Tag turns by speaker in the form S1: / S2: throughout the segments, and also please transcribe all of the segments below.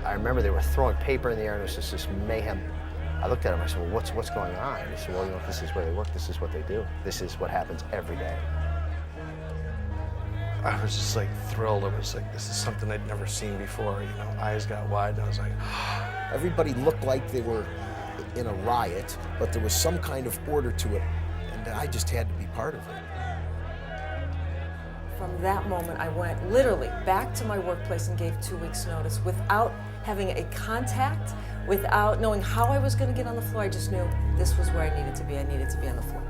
S1: I remember they were throwing paper in the air, and it was just this mayhem. I looked at him, I said, well, what's going on? He said, well, you know, this is where they work, this is what they do. This is what happens every day.
S2: I was just like thrilled. I was like, this is something I'd never seen before, you know. Eyes got wide, and I was like,
S3: Everybody looked like they were in a riot, but there was some kind of order to it, and I just had to be part of it.
S4: From that moment, I went literally back to my workplace and gave 2 weeks' notice without having a contact, without knowing how I was going to get on the floor. I just knew this was where I needed to be. I needed to be on the floor.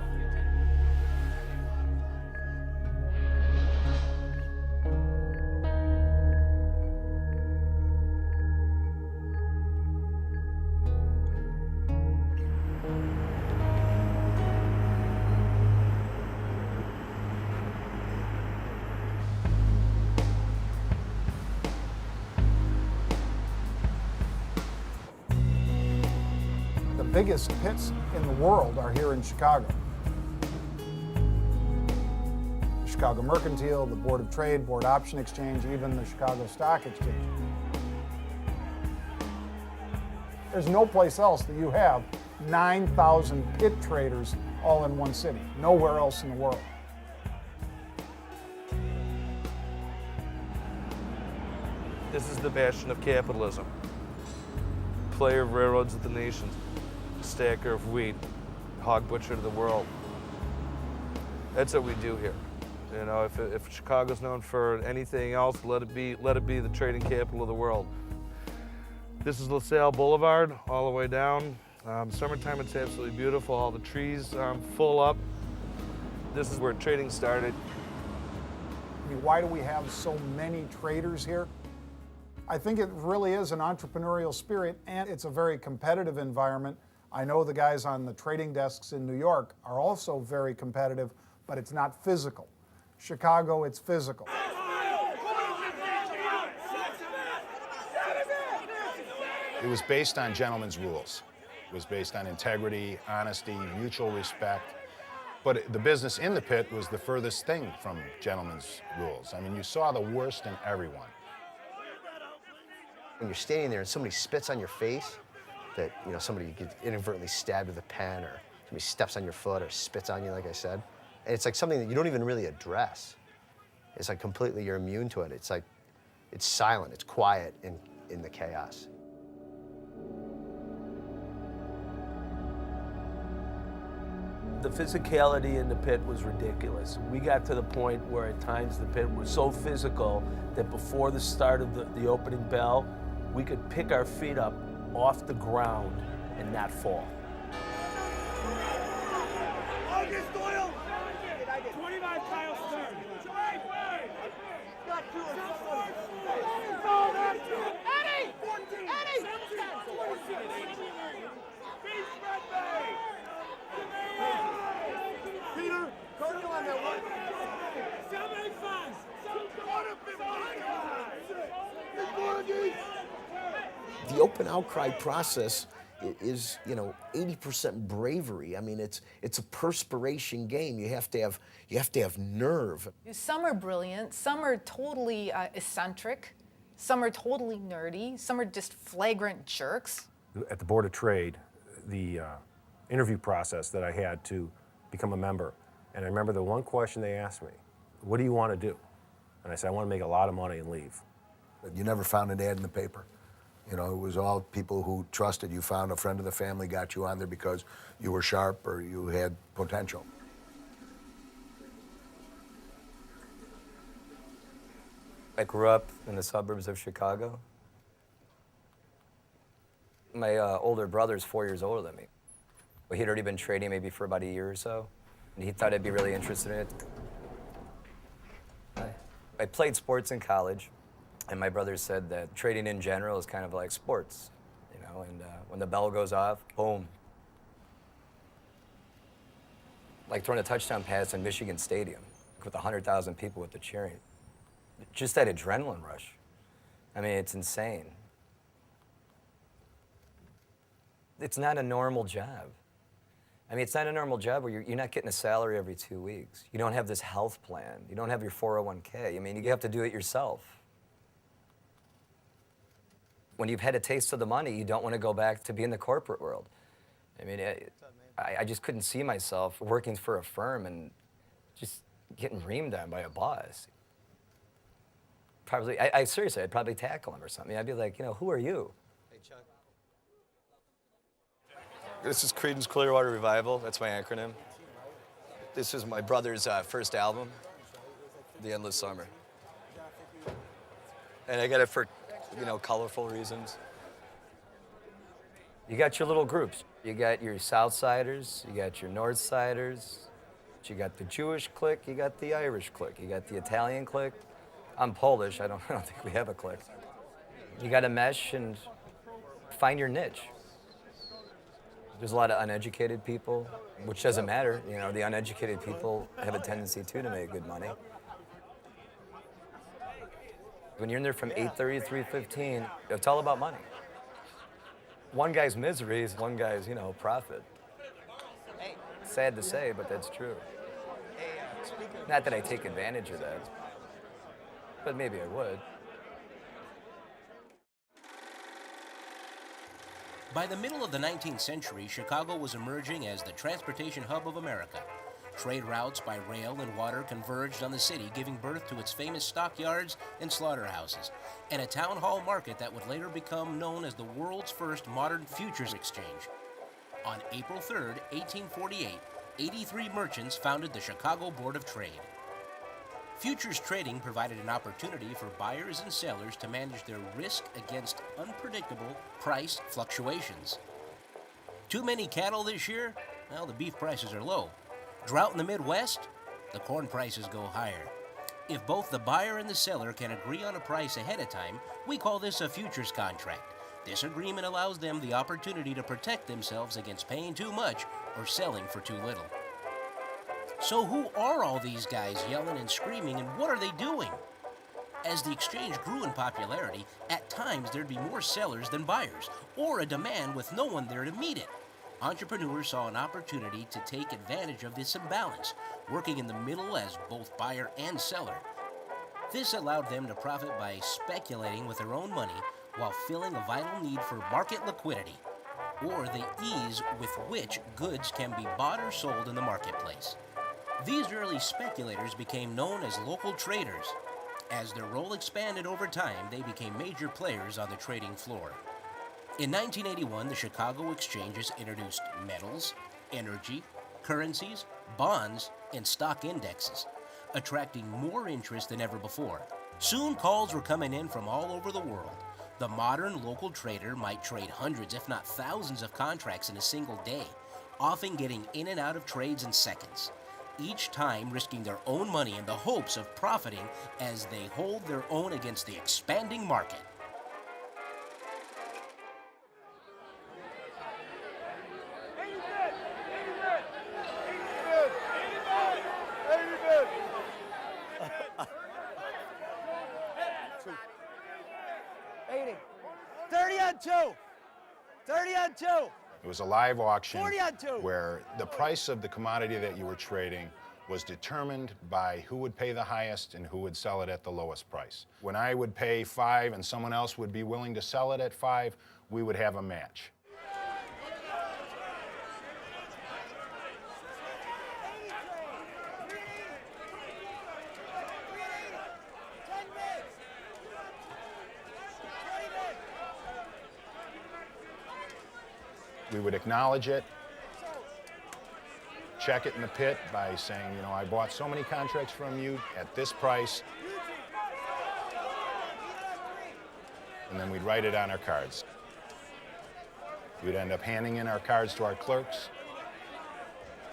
S5: The biggest pits in the world are here in Chicago. The Chicago Mercantile, the Board of Trade, Board Option Exchange, even the Chicago Stock Exchange. There's no place else that you have 9,000 pit traders all in one city. Nowhere else in the world.
S2: this is the bastion of capitalism. Player of railroads of the nations, stacker of wheat, hog butcher of the world. That's what we do here. You know, if Chicago's known for anything else, let it be the trading capital of the world. This is LaSalle Boulevard, all the way down. Summertime, it's absolutely beautiful. All the trees full up. This is where trading started.
S5: I mean, why do we have so many traders here? I think it really is an entrepreneurial spirit, and it's a very competitive environment. I know the guys on the trading desks in New York are also very competitive, but it's not physical. Chicago, it's physical.
S6: It was based on gentlemen's rules. It was based on integrity, honesty, mutual respect. But the business in the pit was the furthest thing from gentlemen's rules. I mean, you saw the worst in everyone.
S1: When you're standing there and somebody spits on your face, that, you know, somebody gets inadvertently stabbed with a pen, or somebody steps on your foot or spits on you, like I said, and it's like something that you don't even really address. It's like completely, you're immune to it. It's like, it's silent, it's quiet in the chaos.
S7: The physicality in the pit was ridiculous. We got to the point where at times the pit was so physical that before the start of the opening bell, we could pick our feet up off the ground and not fall.
S8: August Doyle! 25 Kyle Stern. Got two. Eddie! 14! Eddie! 17! Beach Red Bay! Peter, Cardinal on that one. 75!
S3: The open outcry process is, you know, 80% bravery. I mean, it's a perspiration game. You have to have nerve.
S9: Some are brilliant, some are totally eccentric, some are totally nerdy, some are just flagrant jerks.
S10: At the Board of Trade, the interview process that I had to become a member, and I remember the one question they asked me, what do you want to do? And I said, I want to make a lot of money and leave.
S11: You never found an ad in the paper. You know, it was all people who trusted you. Found a friend of the family, got you on there because you were sharp or you had potential.
S12: I grew up in the suburbs of Chicago. My older brother's 4 years older than me. He'd already been trading maybe for about a year or so, and he thought I'd be really interested in it. I played sports in college, and my brother said that trading in general is kind of like sports, you know, and when the bell goes off, boom. Like throwing a touchdown pass in Michigan Stadium with 100,000 people with the cheering. Just that adrenaline rush. I mean, it's insane. It's not a normal job. I mean, it's not a normal job where you're not getting a salary every 2 weeks. You don't have this health plan. You don't have your 401k. I mean, you have to do it yourself. when you've had a taste of the money, you don't want to go back to be in the corporate world. I mean, I just couldn't see myself working for a firm and just getting reamed on by a boss. Probably, I seriously, I'd probably tackle him or something. I'd be like, you know, who are you?
S13: This is Creedence Clearwater Revival. That's my acronym. This is my brother's first album, The Endless Summer. And I got it for, you know, colorful reasons.
S12: You got your little groups. You got your Southsiders, you got your Northsiders, you got the Jewish clique, you got the Irish clique, you got the Italian clique. I'm Polish, I don't think we have a clique. You got to mesh and find your niche. There's a lot of uneducated people, which doesn't matter. You know, the uneducated people have a tendency too to make good money. When you're in there from 8:30 to 3:15, it's all about money. One guy's misery is one guy's, you know, profit. Sad to say, but that's true. Not that I take advantage of that, but maybe I would.
S14: By the middle of the 19th century, Chicago was emerging as the transportation hub of America. Trade routes by rail and water converged on the city, giving birth to its famous stockyards and slaughterhouses, and a town hall market that would later become known as the world's first modern futures exchange. On April 3, 1848, 83 merchants founded the Chicago Board of Trade. Futures trading provided an opportunity for buyers and sellers to manage their risk against unpredictable price fluctuations. Too many cattle this year? Well, the beef prices are low. Drought in the Midwest? The corn prices go higher. If both the buyer and the seller can agree on a price ahead of time, we call this a futures contract. This agreement allows them the opportunity to protect themselves against paying too much or selling for too little. So who are all these guys yelling and screaming, and what are they doing? As the exchange grew in popularity, at times there'd be more sellers than buyers, or a demand with no one there to meet it. Entrepreneurs saw an opportunity to take advantage of this imbalance, working in the middle as both buyer and seller. This allowed them to profit by speculating with their own money while filling a vital need for market liquidity, or the ease with which goods can be bought or sold in the marketplace. These early speculators became known as local traders. As their role expanded over time, they became major players on the trading floor. In 1981, the Chicago exchanges introduced metals, energy, currencies, bonds, and stock indexes, attracting more interest than ever before. Soon, calls were coming in from all over the world. The modern local trader might trade hundreds, if not thousands, of contracts in a single day, often getting in and out of trades in seconds, each time risking their own money in the hopes of profiting as they hold their own against the expanding market.
S6: It was a live auction
S8: 40 on 2.
S6: where the price of the commodity that you were trading was determined by who would pay the highest and who would sell it at the lowest price. When I would pay 5 and someone else would be willing to sell it at 5, we would have a match. We would acknowledge it, check it in the pit by saying, you know, I bought so many contracts from you at this price. And then we'd write it on our cards. We'd end up handing in our cards to our clerks,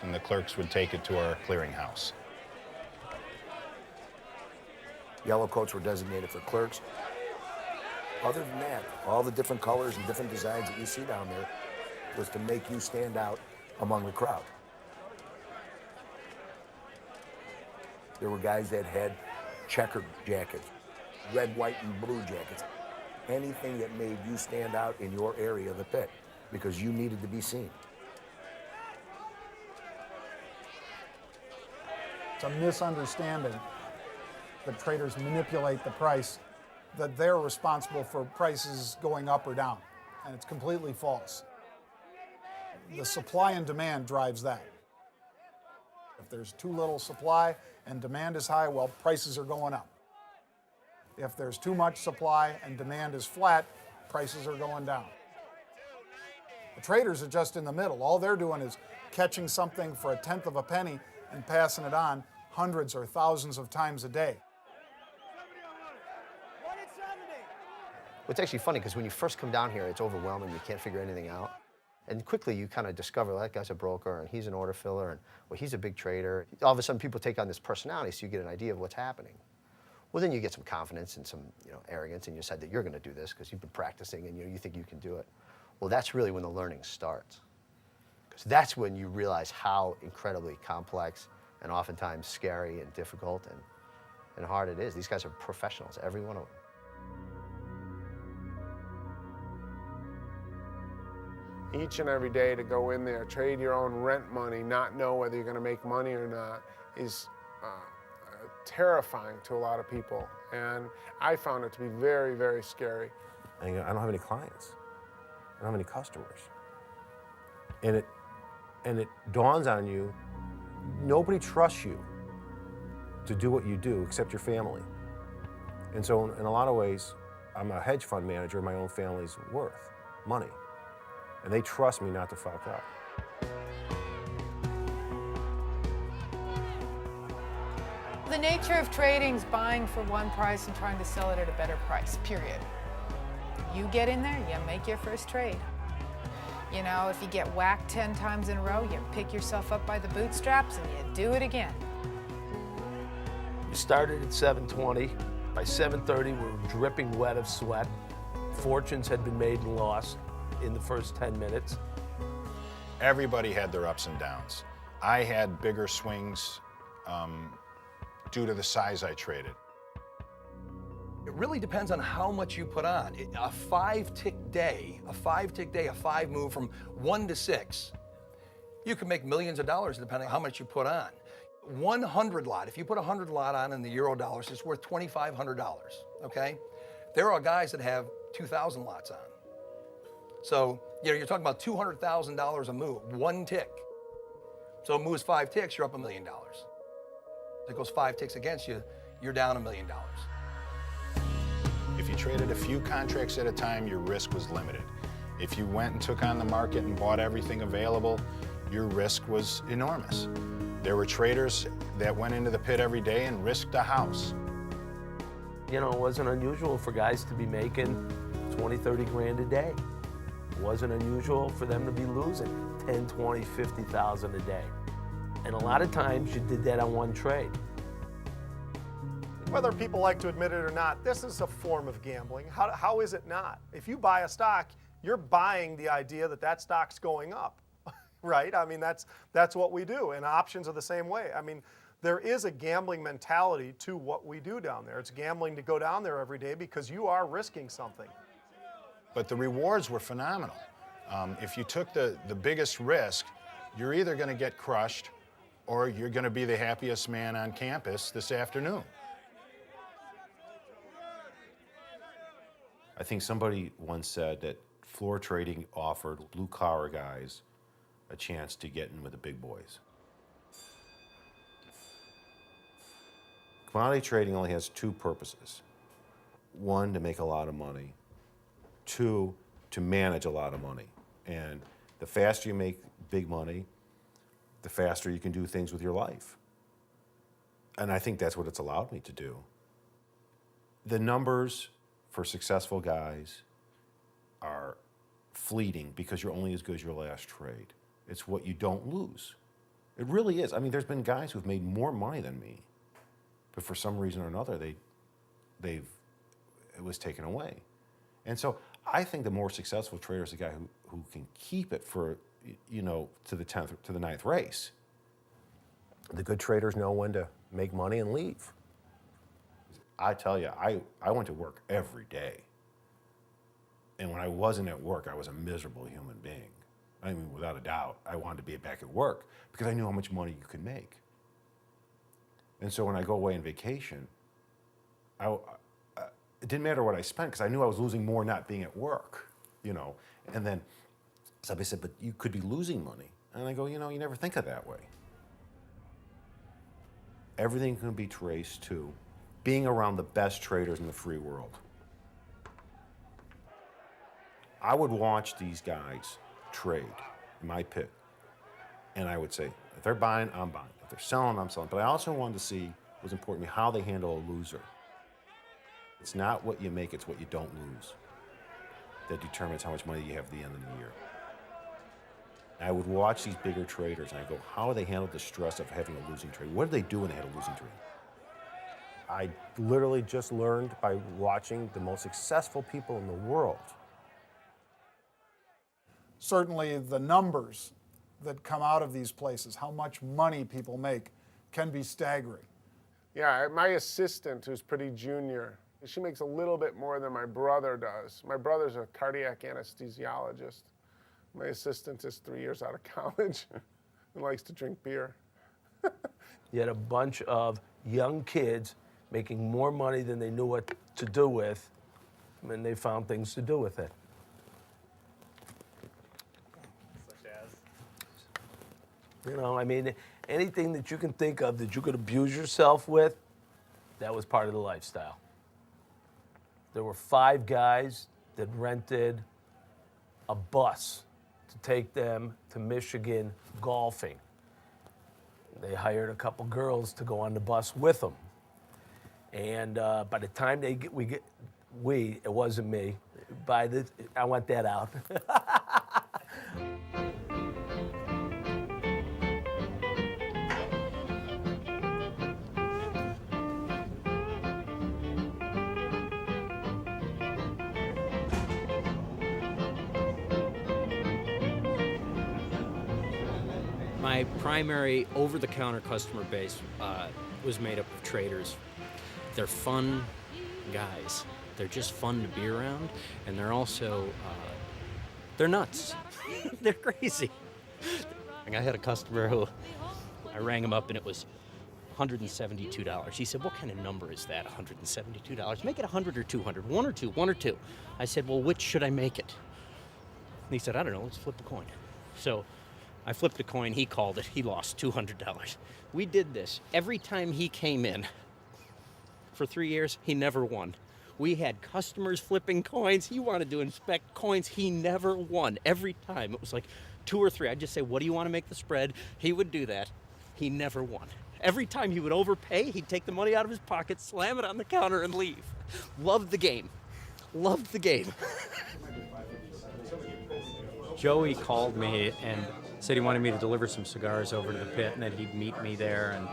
S6: and the clerks would take it to our clearinghouse.
S3: Yellow coats were designated for clerks. Other than that, all the different colors and different designs that you see down there was to make you stand out among the crowd. There were guys that had checkered jackets, red, white, and blue jackets. Anything that made you stand out in your area of the pit because you needed to be seen.
S5: It's a misunderstanding that traders manipulate the price. that they're responsible for prices going up or down, and it's completely false. The supply and demand drives that. If there's too little supply and demand is high, well, prices are going up. If there's too much supply and demand is flat, prices are going down. The traders are just in the middle. All they're doing is catching something for a tenth of a penny and passing it on hundreds or thousands of times a day.
S1: It's actually funny because when you first come down here, it's overwhelming. You can't figure anything out. And quickly you kind of discover that guy's a broker and he's an order filler and well, he's a big trader. All of a sudden people take on this personality so you get an idea of what's happening. Well, then you get some confidence and some arrogance and you decide that you're going to do this because you've been practicing and you think you can do it. Well, that's really when the learning starts. Because that's when you realize how incredibly complex and oftentimes scary and difficult and hard it is. These guys are professionals, every one of them.
S15: Each and every day to go in there, trade your own rent money, not know whether you're going to make money or not, is terrifying to a lot of people. And I found it to be very, very scary.
S10: I don't have any clients. I don't have any customers. And it dawns on you, nobody trusts you to do what you do except your family. And so in a lot of ways, I'm a hedge fund manager of my own family's worth, money. And they trust me not to fuck up.
S9: The nature of trading is buying for one price and trying to sell it at a better price, period. You get in there, you make your first trade. If you get whacked 10 times in a row, you pick yourself up by the bootstraps and you do it again.
S7: We started at 7:20. By 7:30, we were dripping wet of sweat. Fortunes had been made and lost in the first 10 minutes.
S6: Everybody had their ups and downs. I had bigger swings due to the size I traded.
S3: It really depends on how much you put on. A five-tick day, a five move from 1 to 6, you can make millions of dollars depending on how much you put on. 100 lot, if you put 100 lot on in the euro dollars, it's worth $2,500, okay? There are guys that have 2,000 lots on. So, you're talking about $200,000 a move, one tick. So it moves 5 ticks, you're up $1 million. If it goes 5 ticks against you, you're down $1 million.
S6: If you traded a few contracts at a time, your risk was limited. If you went and took on the market and bought everything available, your risk was enormous. There were traders that went into the pit every day and risked a house.
S7: It wasn't unusual for guys to be making 20, 30 grand a day. It wasn't unusual for them to be losing 10, 20, 50,000 a day. And a lot of times you did that on one trade.
S16: Whether people like to admit it or not, this is a form of gambling. How is it not? If you buy a stock, you're buying the idea that that stock's going up, right? I mean, that's what we do, and options are the same way. I mean, there is a gambling mentality to what we do down there. It's gambling to go down there every day because you are risking something.
S6: But the rewards were phenomenal. If you took the biggest risk, you're either going to get crushed or you're going to be the happiest man on campus this afternoon.
S10: I think somebody once said that floor trading offered blue-collar guys a chance to get in with the big boys. Commodity trading only has 2 purposes. 1, to make a lot of money. 2, to manage a lot of money. And the faster you make big money, the faster you can do things with your life. And I think that's what it's allowed me to do. The numbers for successful guys are fleeting because you're only as good as your last trade. It's what you don't lose. It really is. I mean, there's been guys who've made more money than me, but for some reason or another, it was taken away. And so I think the more successful trader is the guy who can keep it for, to the 10th, to the 9th race. The good traders know when to make money and leave. I tell you, I went to work every day. And when I wasn't at work, I was a miserable human being. I mean, without a doubt, I wanted to be back at work because I knew how much money you could make. And so when I go away on vacation, it didn't matter what I spent because I knew I was losing more not being at work, you know. And then somebody said, but you could be losing money. And I go, you know, you never think of it that way. Everything can be traced to being around the best traders in the free world. I would watch these guys trade in my pit, and I would say, if they're buying, I'm buying. If they're selling, I'm selling. But I also wanted to see, what was important to me, how they handle a loser. It's not what you make, it's what you don't lose that determines how much money you have at the end of the year. I would watch these bigger traders and I go, how do they handle the stress of having a losing trade? What do they do when they had a losing trade? I literally just learned by watching the most successful people in the world.
S5: Certainly the numbers that come out of these places, how much money people make, can be staggering.
S15: Yeah, my assistant, who's pretty junior, she makes a little bit more than my brother does. My brother's a cardiac anesthesiologist. My assistant is 3 years out of college and likes to drink beer.
S7: You had a bunch of young kids making more money than they knew what to do with, and they found things to do with it.
S2: Such as?
S7: You know, I mean, anything that you can think of that you could abuse yourself with, that was part of the lifestyle. There were 5 guys that rented a bus to take them to Michigan golfing. They hired a couple girls to go on the bus with them. And by the time it wasn't me. I want that out.
S17: My primary over-the-counter customer base was made up of traders. They're fun guys. They're just fun to be around, and they're also, they're nuts. They're crazy. I had a customer who, I rang him up and it was $172. He said, what kind of number is that, $172? Make it 100 or 200, one or two. I said, well, which should I make it? And he said, I don't know, let's flip a coin. So I flipped a coin, he called it, he lost $200. We did this. Every time he came in, for 3 years, he never won. We had customers flipping coins. He wanted to inspect coins. He never won. Every time. It was like 2 or 3. I'd just say, what do you want to make the spread? He would do that. He never won. Every time he would overpay, he'd take the money out of his pocket, slam it on the counter, and leave. Loved the game. Loved the game.
S18: Joey called me and said he wanted me to deliver some cigars over to the pit and that he'd meet me there. And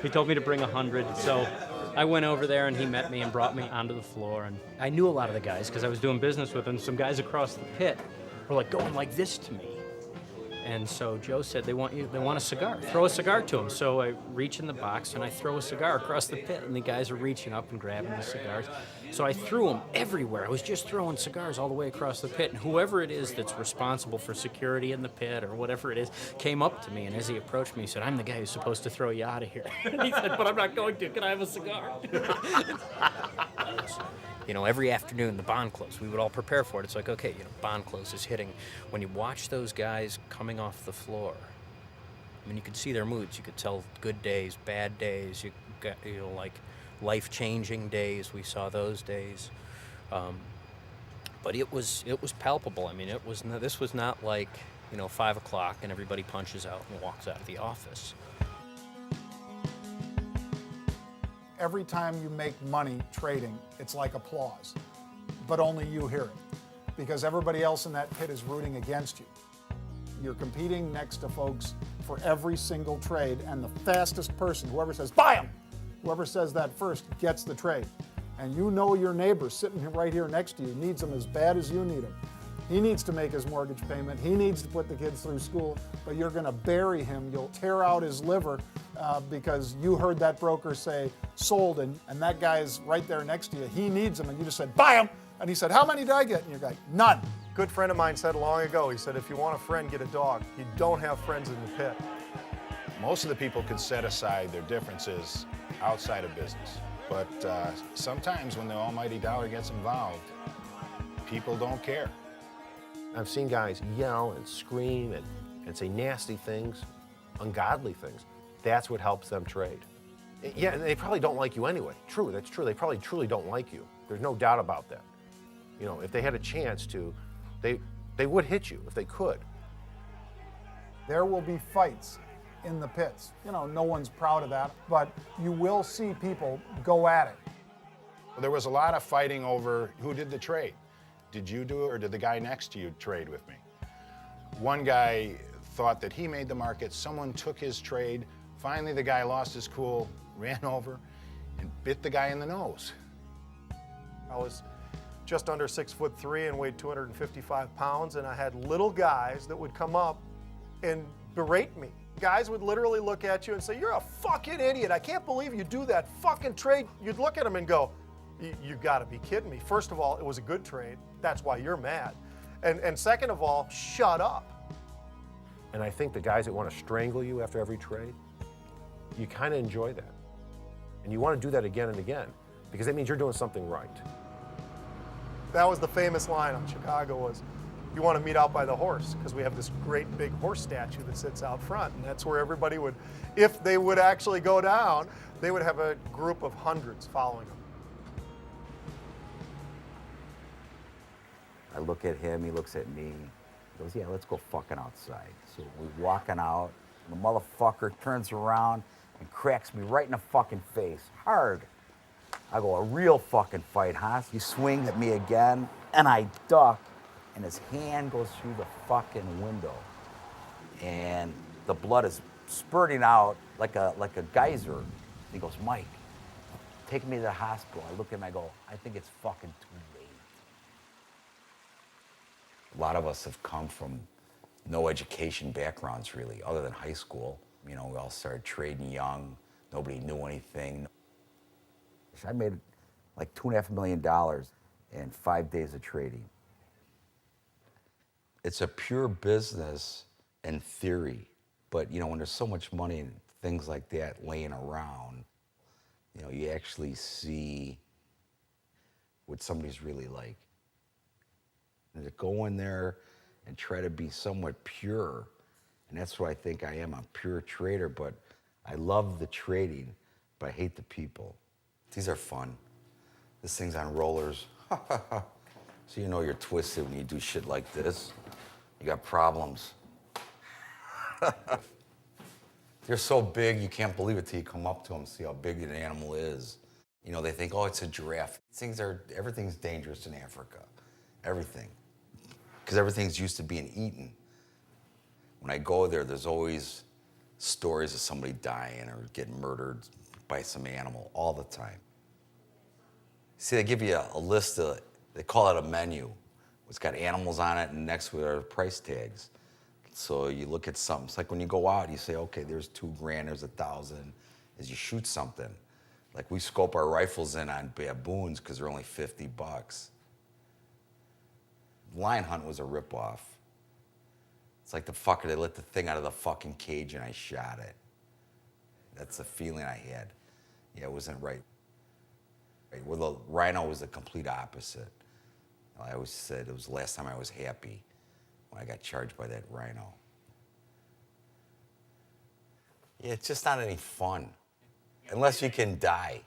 S18: he told me to bring 100. So I went over there and he met me and brought me onto the floor. And I knew a lot of the guys because I was doing business with them. Some guys across the pit were like going like this to me. And so Joe said, they want a cigar. Throw a cigar to them. So I reach in the box and I throw a cigar across the pit and the guys are reaching up and grabbing the cigars. So I threw them everywhere. I was just throwing cigars all the way across the pit. And whoever it is that's responsible for security in the pit or whatever it is came up to me. And as he approached me, he said, I'm the guy who's supposed to throw you out of here. And he said, but I'm not going to. Can I have a cigar? You know, every afternoon, the bond close, we would all prepare for it. It's like, okay, you know, bond close is hitting. When you watch those guys coming off the floor, I mean, you could see their moods. You could tell good days, bad days, you got, you know, like life-changing days. We saw those days. But it was palpable. I mean, this was not like, you know, 5 o'clock and everybody punches out and walks out of the office.
S5: Every time you make money trading, it's like applause, but only you hear it because everybody else in that pit is rooting against you. You're competing next to folks for every single trade, and the fastest person, whoever says, buy them, whoever says that first gets the trade. And you know your neighbor sitting right here next to you needs them as bad as you need them. He needs to make his mortgage payment. He needs to put the kids through school, but you're going to bury him. You'll tear out his liver because you heard that broker say sold, and that guy's right there next to you. He needs them, and you just said, buy them. And he said, how many did I get? And you're like, none.
S16: Good friend of mine said long ago, he said, if you want a friend, get a dog. You don't have friends in the pit.
S6: Most of the people could set aside their differences outside of business. But sometimes when the almighty dollar gets involved, people don't care.
S10: I've seen guys yell and scream and say nasty things, ungodly things. That's what helps them trade. Yeah, and they probably don't like you anyway. True, that's true. They probably truly don't like you. There's no doubt about that. You know, if they had a chance to, they would hit you if they could.
S5: There will be fights in the pits. You know, no one's proud of that, but you will see people go at it.
S6: There was a lot of fighting over who did the trade. Did you do it or did the guy next to you trade with me? One guy thought that he made the market, someone took his trade, finally the guy lost his cool, ran over, and bit the guy in the nose.
S16: I was just under 6'3" and weighed 255 pounds, and I had little guys that would come up and berate me. Guys would literally look at you and say, "You're a fucking idiot. I can't believe you do that fucking trade." You'd look at them and go, "You gotta be kidding me." First of all, it was a good trade. That's why you're mad. And second of all, shut up.
S10: And I think the guys that want to strangle you after every trade, you kind of enjoy that. And you want to do that again and again, because that means you're doing something right.
S16: That was the famous line on Chicago was, "You want to meet out by the horse," because we have this great big horse statue that sits out front, and that's where everybody would, if they would actually go down, they would have a group of hundreds following them.
S19: I look at him, he looks at me, he goes, "Yeah, let's go fucking outside." So we're walking out, and the motherfucker turns around and cracks me right in the fucking face, hard. I go, "A real fucking fight, huh?" He swings at me again, and I duck, and his hand goes through the fucking window. And the blood is spurting out like a geyser. He goes, "Mike, take me to the hospital." I look at him, I go, "I think it's fucking too late." A lot of us have come from no education backgrounds, really, other than high school. You know, we all started trading young. Nobody knew anything. I made like $2.5 million in 5 days of trading. It's a pure business in theory, but you know, when there's so much money and things like that laying around, you know, you actually see what somebody's really like. And to go in there and try to be somewhat pure, and that's what I think I am. I'm a pure trader, but I love the trading, but I hate the people. These are fun. This thing's on rollers. So you know you're twisted when you do shit like this. You got problems. They're so big, you can't believe it till you come up to them and see how big an animal is. You know, they think, "Oh, it's a giraffe." Everything's dangerous in Africa. Everything. Because everything's used to being eaten. When I go there, there's always stories of somebody dying or getting murdered by some animal all the time. See, they give you a list of, they call it a menu. It's got animals on it, and next to it are price tags. So you look at something. It's like when you go out, you say, "Okay, there's $2,000, there's $1,000." As you shoot something, like we scope our rifles in on baboons because they're only $50. Lion hunt was a ripoff. It's like the fucker, they let the thing out of the fucking cage and I shot it. That's the feeling I had. Yeah, it wasn't right. Well, the rhino was the complete opposite. I always said it was the last time I was happy when I got charged by that rhino. Yeah, it's just not any fun unless you can die.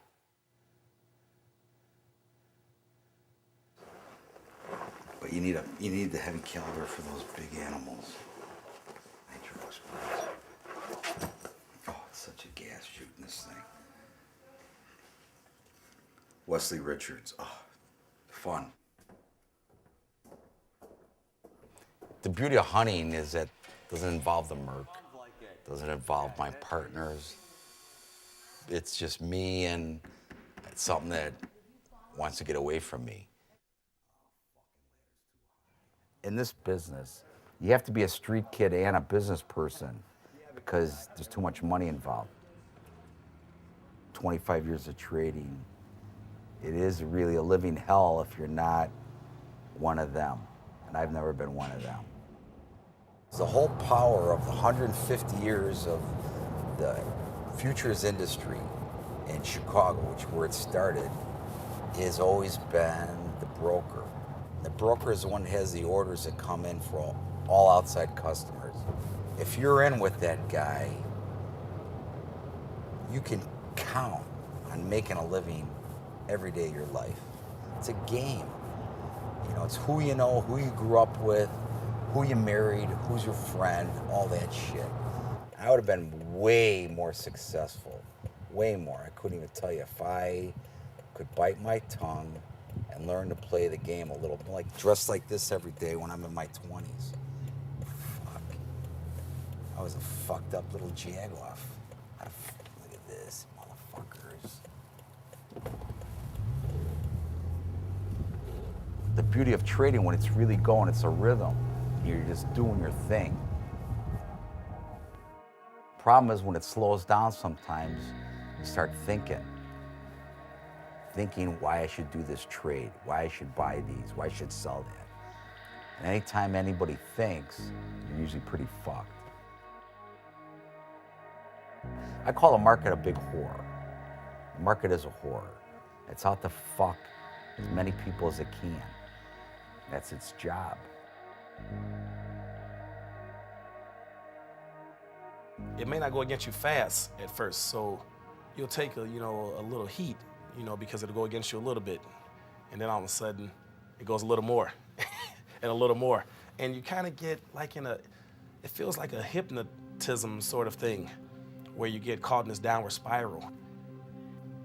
S19: But you need the heavy caliber for those big animals. Nitro explosive. Oh, it's such a gas shooting this thing. Wesley Richards. Oh, fun. The beauty of hunting is that it doesn't involve the merc. It doesn't involve my partners. It's just me and something that wants to get away from me. In this business, you have to be a street kid and a business person because there's too much money involved. 25 years of trading, it is really a living hell if you're not one of them, and I've never been one of them. The whole power of the 150 years of the futures industry in Chicago, which is where it started, has always been the broker. The broker is the one that has the orders that come in for all outside customers. If you're in with that guy, you can count on making a living every day of your life. It's a game. You know, it's who you know, who you grew up with, who you married, who's your friend, all that shit. I would have been way more successful, way more. I couldn't even tell you if I could bite my tongue and learn to play the game a little more. Like dress like this every day when I'm in my 20s. Fuck. I was a fucked up little jagoff. Look at this, motherfuckers. The beauty of trading when it's really going, it's a rhythm. You're just doing your thing. Problem is when it slows down sometimes, you start thinking why I should do this trade, why I should buy these, why I should sell that. And anytime anybody thinks, you're usually pretty fucked. I call the market a big whore. The market is a whore. It's out to fuck as many people as it can. That's its job.
S20: It may not go against you fast at first, so you'll take a little heat, because it'll go against you a little bit, and then all of a sudden it goes a little more and a little more, and you kind of get like it feels like a hypnotism sort of thing, where you get caught in this downward spiral.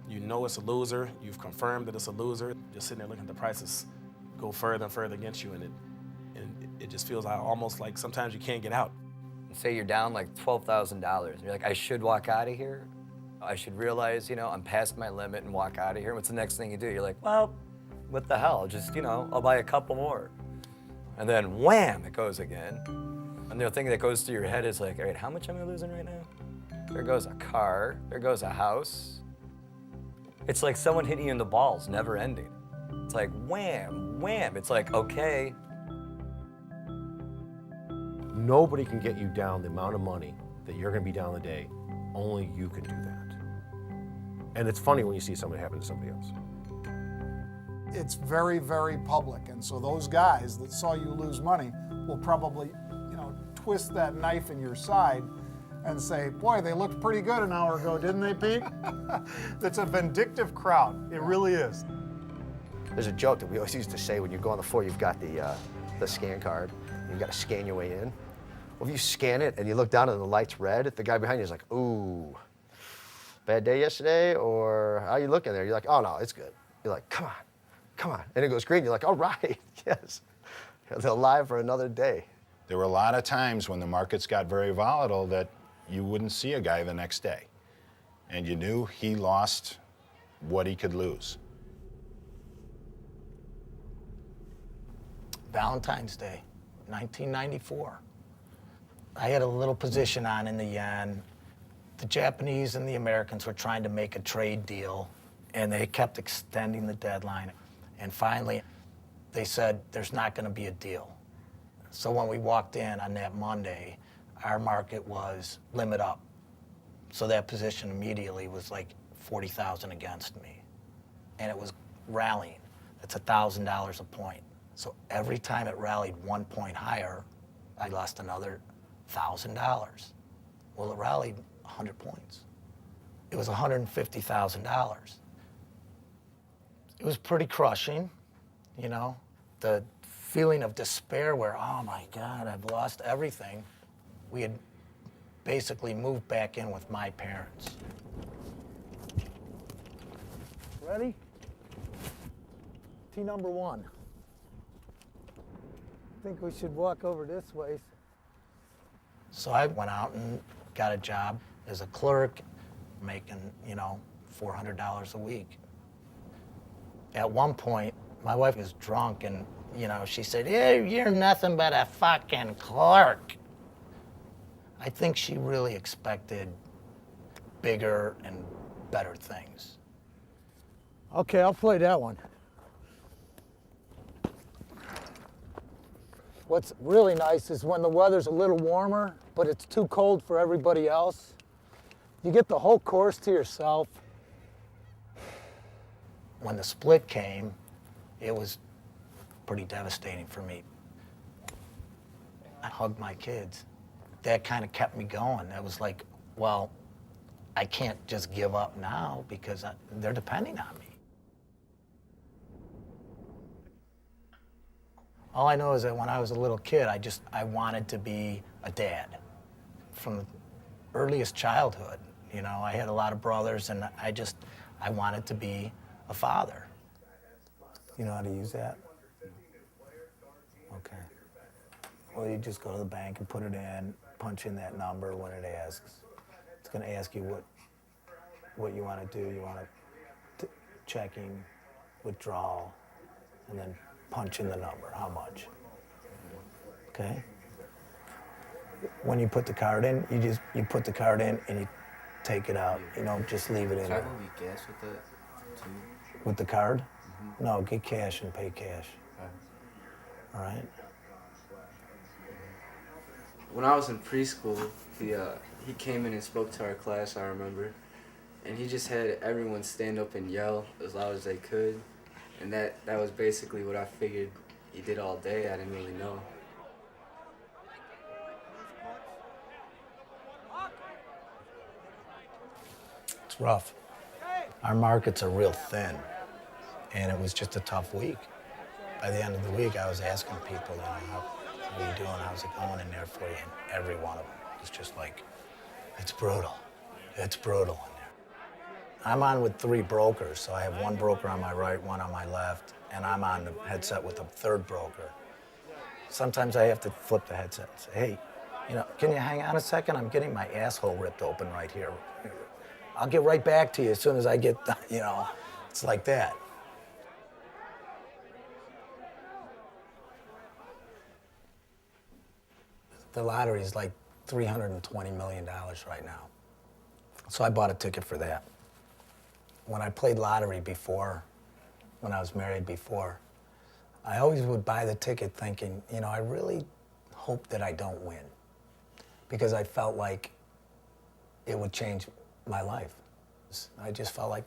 S20: You know it's a loser. You've confirmed that it's a loser. You're sitting there looking at the prices go further and further against you, and it just feels almost like sometimes you can't get out.
S12: Say you're down like $12,000. You're like, I should walk out of here. I should realize, I'm past my limit and walk out of here. What's the next thing you do? You're like, well, what the hell? Just, I'll buy a couple more. And then wham, it goes again. And the thing that goes through your head is like, all right, how much am I losing right now? There goes a car. There goes a house. It's like someone hitting you in the balls, never ending. It's like wham, wham. It's like, okay.
S10: Nobody can get you down the amount of money that you're going to be down the day. Only you can do that. And it's funny when you see something happen to somebody else.
S5: It's very, very public, and so those guys that saw you lose money will probably, twist that knife in your side and say, boy, they looked pretty good an hour ago, didn't they, Pete?
S16: That's a vindictive crowd. It really is.
S1: There's a joke that we always used to say when you go on the floor, you've got the scan card, you've got to scan your way in. Well, if you scan it and you look down and the light's red, the guy behind you is like, ooh, bad day yesterday, or how you looking there? You're like, oh no, it's good. You're like, come on. And it goes green, you're like, all right, yes. They're alive for another day.
S6: There were a lot of times when the markets got very volatile that you wouldn't see a guy the next day. And you knew he lost what he could lose.
S21: Valentine's Day, 1994. I had a little position on in the yen. The Japanese and the Americans were trying to make a trade deal, and they kept extending the deadline. And finally, they said, there's not going to be a deal. So when we walked in on that Monday, our market was limit up. So that position immediately was like 40,000 against me. And it was rallying. That's $1,000 a point. So every time it rallied 1 point higher, I lost another $1,000. Well, it rallied 100 points. It was $150,000. It was pretty crushing, the feeling of despair where, oh my God, I've lost everything. We had basically moved back in with my parents. Ready? Tee number 1. I think we should walk over this way. So I went out and got a job as a clerk, making, $400 a week. At one point, my wife was drunk and, she said, yeah, you're nothing but a fucking clerk. I think she really expected bigger and better things. Okay, I'll play that one. What's really nice is when the weather's a little warmer, but it's too cold for everybody else. You get the whole course to yourself. When the split came, it was pretty devastating for me. I hugged my kids. That kind of kept me going. It was like, well, I can't just give up now because they're depending on me. All I know is that when I was a little kid, I wanted to be a dad from the earliest childhood. You know, I had a lot of brothers, and I wanted to be a father. You know how to use that? Okay. Well, you just go to the bank and put it in, punch in that number when it asks. It's going to ask you what you want to do. You want to checking, withdrawal, and then punch in the number, how much. Okay? When you put the card in, you put the card in and you take it out. You don't just leave it in there.
S4: Can I go get cash with that too?
S21: With the card? No, get cash and pay cash. All right?
S4: When I was in preschool, he came in and spoke to our class, I remember. And he just had everyone stand up and yell as loud as they could. And that was basically what I figured he did all day. I didn't really know.
S21: It's rough. Our markets are real thin, and it was just a tough week. By the end of the week, I was asking people, you know, how are you doing? How's it going in there for you? And every one of them was just like, it's brutal. It's brutal in there. I'm on with 3 brokers, so I have 1 broker on my right, 1 on my left, and I'm on the headset with a 3rd broker. Sometimes I have to flip the headset and say, hey, you know, can you hang on a second? I'm getting my asshole ripped open right here. I'll get right back to you as soon as I get, you know, it's like that. The lottery is like $320 million right now. So I bought a ticket for that. When I played lottery before, when I was married before, I always would buy the ticket thinking, you know, I really hope that I don't win, because I felt like it would change my life. I just felt like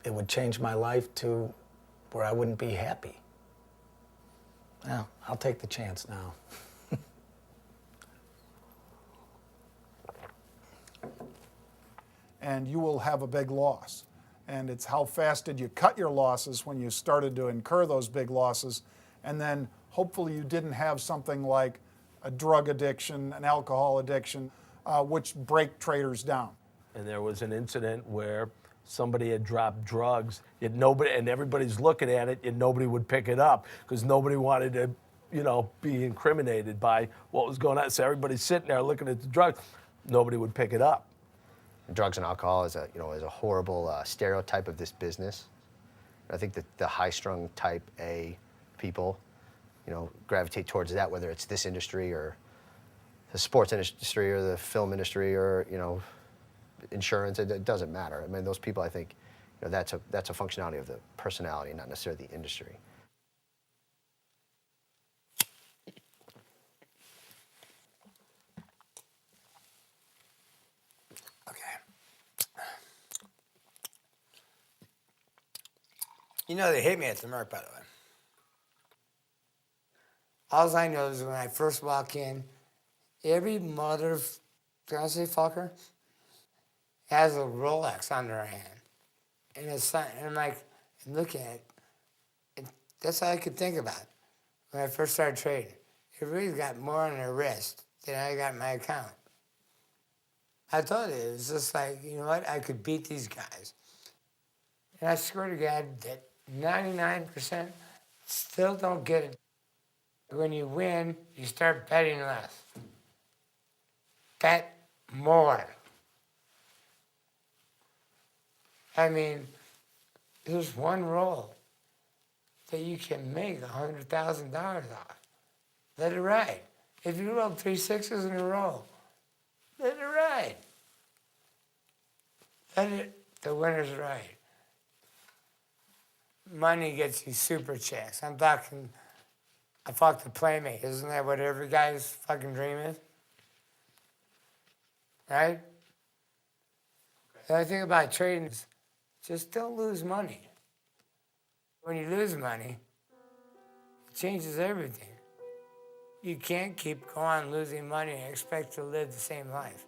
S21: it would change my life to where I wouldn't be happy. Well, I'll take the chance now.
S5: And you will have a big loss. And it's how fast did you cut your losses when you started to incur those big losses, and then hopefully you didn't have something like a drug addiction, an alcohol addiction, which break traders down.
S7: And there was an incident where somebody had dropped drugs, yet nobody, and everybody's looking at it, and nobody would pick it up because nobody wanted to, you know, be incriminated by what was going on. So everybody's sitting there looking at the drugs, nobody would pick it up.
S1: Drugs and alcohol is a horrible stereotype of this business. I think that the high-strung type A people, you know, gravitate towards that, whether it's this industry or the sports industry or the film industry or, you know, insurance. It doesn't matter. I mean, those people, I think, you know, that's a functionality of the personality, not necessarily the industry.
S22: You know they hit me at the Merc, by the way. All I know is when I first walk in, every mother, can I say fucker, has a Rolex on their hand. And it's not, and I'm like, I'm looking at it, and that's all I could think about when I first started trading. Everybody's got more on their wrist than I got in my account. I thought it was just like, you know what, I could beat these guys. And I swear to God that 99% still don't get it. When you win, you start betting less. Bet more. I mean, there's one roll that you can make $100,000 off. Let it ride. If you roll 3 6s in a row, let it ride. Let it, the winner's ride. Money gets you super checks. I'm talking, I fucked the Playmate. Isn't that what every guy's fucking dream is? Right? The other thing about trading is just don't lose money. When you lose money, it changes everything. You can't keep going losing money and expect to live the same life.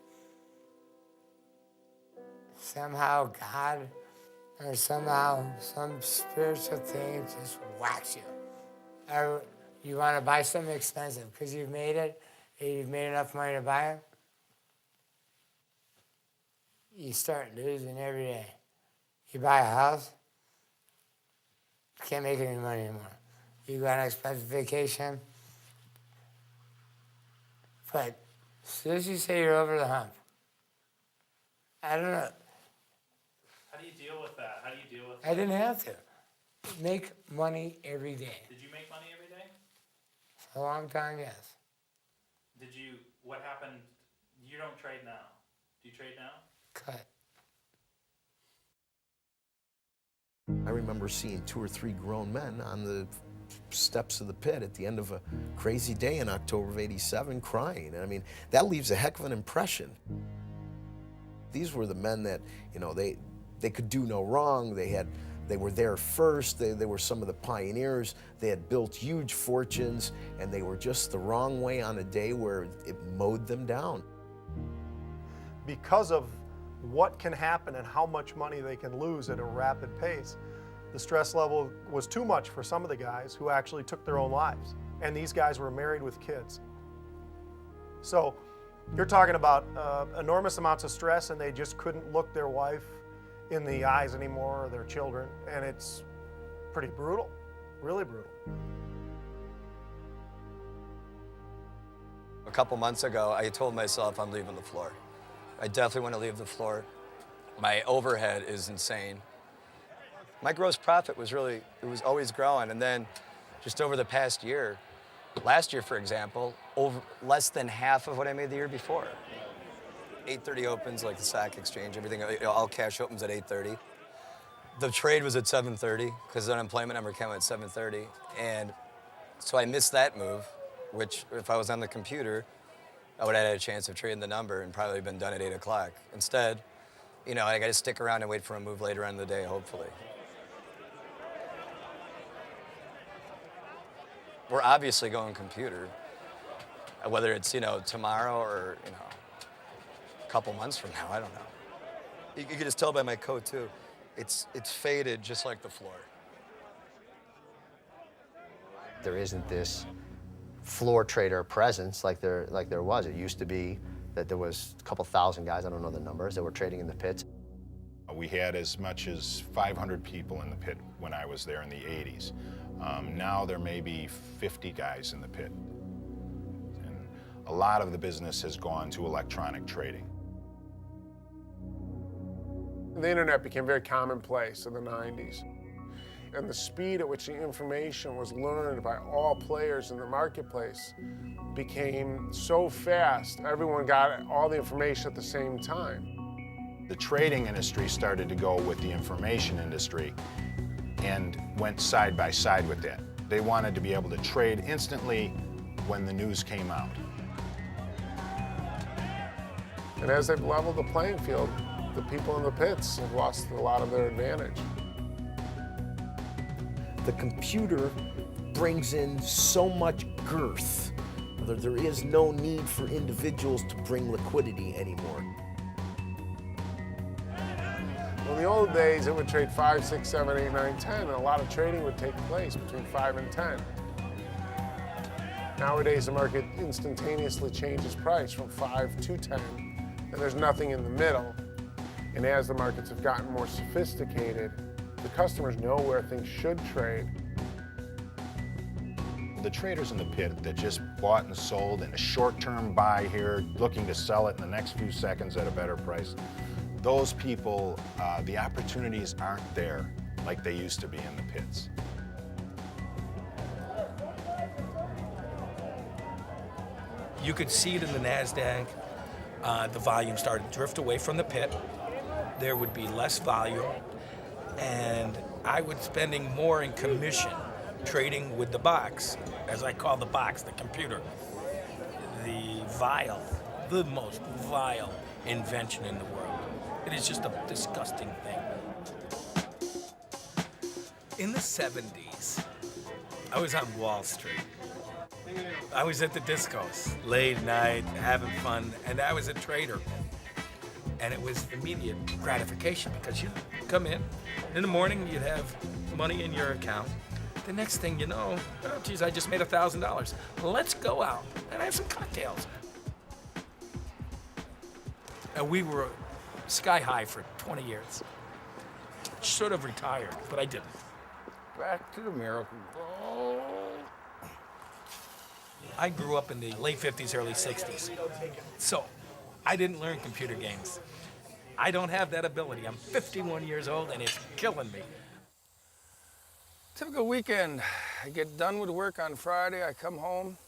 S22: Somehow God or somehow some spiritual thing just whacks you. Or you want to buy something expensive because you've made it, and you've made enough money to buy it. You start losing every day. You buy a house, you can't make any money anymore. You go on an expensive vacation, but as soon as you say you're over the hump, I don't know.
S11: How do you deal with that? How do you deal with
S22: I didn't have to. Make money every day.
S11: Did you make money every day?
S22: For a long time, yes.
S11: Did you, what happened? You don't trade now. Do you trade now?
S22: Cut.
S1: I remember seeing 2 or 3 grown men on the steps of the pit at the end of a crazy day in October of '87 crying. And I mean, that leaves a heck of an impression. These were the men that, you know, they could do no wrong. They were there first. They were some of the pioneers. They had built huge fortunes, and they were just the wrong way on a day where it mowed them down.
S16: Because of what can happen and how much money they can lose at a rapid pace, the stress level was too much for some of the guys who actually took their own lives. And these guys were married with kids. So you're talking about enormous amounts of stress, and they just couldn't look their wife in the eyes anymore, or their children, and it's pretty brutal, really brutal.
S12: A couple months ago, I told myself I'm leaving the floor. I definitely want to leave the floor. My overhead is insane. My gross profit was always growing, and then just over the past year, last year, for example, less than half of what I made the year before. 8:30 opens, like the stock exchange, everything, all cash opens at 8:30. The trade was at 7:30 because the unemployment number came out at 7:30. And so I missed that move, which if I was on the computer, I would have had a chance of trading the number and probably been done at 8 o'clock. Instead, you know, I got to stick around and wait for a move later on in the day, hopefully. We're obviously going computer, whether it's, you know, tomorrow or, you know, a couple months from now, I don't know. You can just tell by my coat too. It's faded just like the floor.
S1: There isn't this floor trader presence like there was. It used to be that there was a couple thousand guys, I don't know the numbers, that were trading in the pits.
S6: We had as much as 500 people in the pit when I was there in the 80s. Now there may be 50 guys in the pit. And a lot of the business has gone to electronic trading.
S15: The internet became very commonplace in the 90s. And the speed at which the information was learned by all players in the marketplace became so fast, everyone got all the information at the same time.
S6: The trading industry started to go with the information industry and went side by side with that. They wanted to be able to trade instantly when the news came out.
S15: And as they've leveled the playing field, the people in the pits have lost a lot of their advantage.
S1: The computer brings in so much girth that there is no need for individuals to bring liquidity anymore.
S15: Well, in the old days, it would trade 5, 6, 7, 8, 9, 10, and a lot of trading would take place between 5 and 10. Nowadays, the market instantaneously changes price from 5 to 10, and there's nothing in the middle. And as the markets have gotten more sophisticated, the customers know where things should trade.
S6: The traders in the pit that just bought and sold in a short-term buy here, looking to sell it in the next few seconds at a better price, those people, the opportunities aren't there like they used to be in the pits.
S20: You could see it in the NASDAQ. The volume started to drift away from the pit. There would be less volume, and I was spending more in commission trading with the box, as I call the box, the computer. The most vile invention in the world. It is just a disgusting thing.
S13: In the 70s, I was on Wall Street. I was at the discos, late night, having fun, and I was a trader. And it was immediate gratification because you'd come in the morning, you'd have money in your account. The next thing you know, oh, geez, I just made $1,000. Let's go out and have some cocktails. And we were sky high for 20 years. Should have retired, but I didn't. Back to the miracle. I grew up in the late 50s, early 60s. So I didn't learn computer games. I don't have that ability. I'm 51 years old and it's killing me.
S14: Typical weekend. I get done with work on Friday, I come home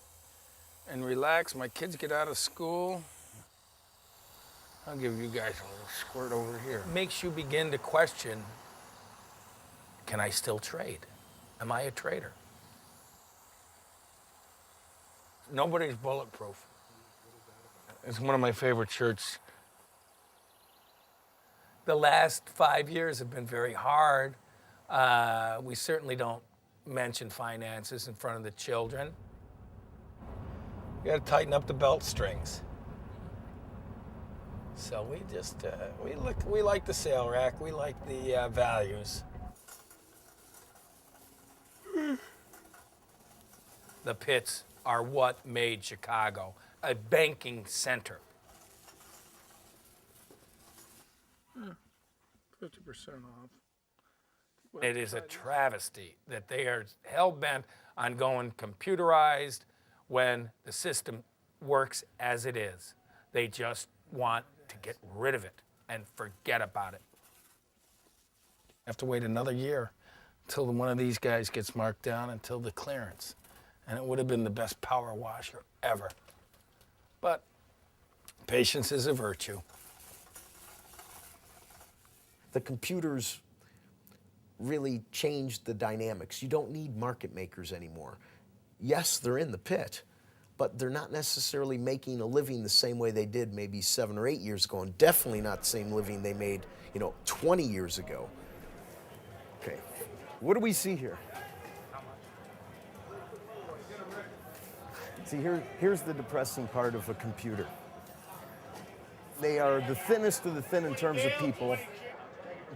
S14: and relax. My kids get out of school. I'll give you guys a little squirt over here. Makes you begin to question, can I still trade? Am I a trader? Nobody's bulletproof. It's one of my favorite shirts. The last 5 years have been very hard. We certainly don't mention finances in front of the children. You gotta tighten up the belt strings. So we just, we like the sale rack, we like the values. The pits are what made Chicago a banking center.
S15: 50% off.
S14: It is a travesty that they are hell-bent on going computerized when the system works as it is. They just want to get rid of it and forget about it. Have to wait another year until one of these guys gets marked down until the clearance. And it would have been the best power washer ever. But patience is a virtue.
S1: The computers really changed the dynamics. You don't need market makers anymore. Yes, they're in the pit, but they're not necessarily making a living the same way they did maybe 7 or 8 years ago, and definitely not the same living they made, 20 years ago. Okay, what do we see here? See, here's the depressing part of a computer. They are the thinnest of the thin in terms of people.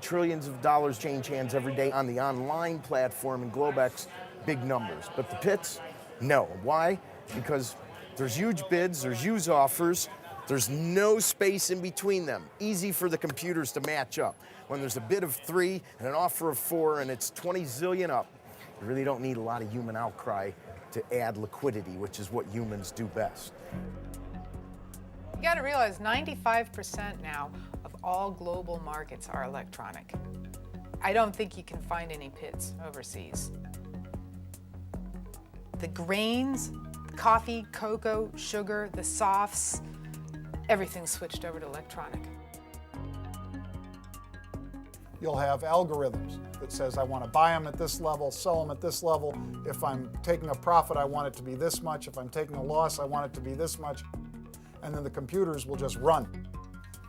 S1: Trillions of dollars change hands every day on the online platform and Globex, big numbers. But the pits, no. Why? Because there's huge bids, there's huge offers, there's no space in between them. Easy for the computers to match up. When there's a bid of 3 and an offer of 4 and it's 20 zillion up, you really don't need a lot of human outcry to add liquidity, which is what humans do best.
S9: You got to realize 95% now of all global markets are electronic. I don't think you can find any pits overseas. The grains, coffee, cocoa, sugar, the softs, everything's switched over to electronic.
S5: You'll have algorithms that says I want to buy them at this level, sell them at this level. If I'm taking a profit, I want it to be this much. If I'm taking a loss, I want it to be this much. And then the computers will just run,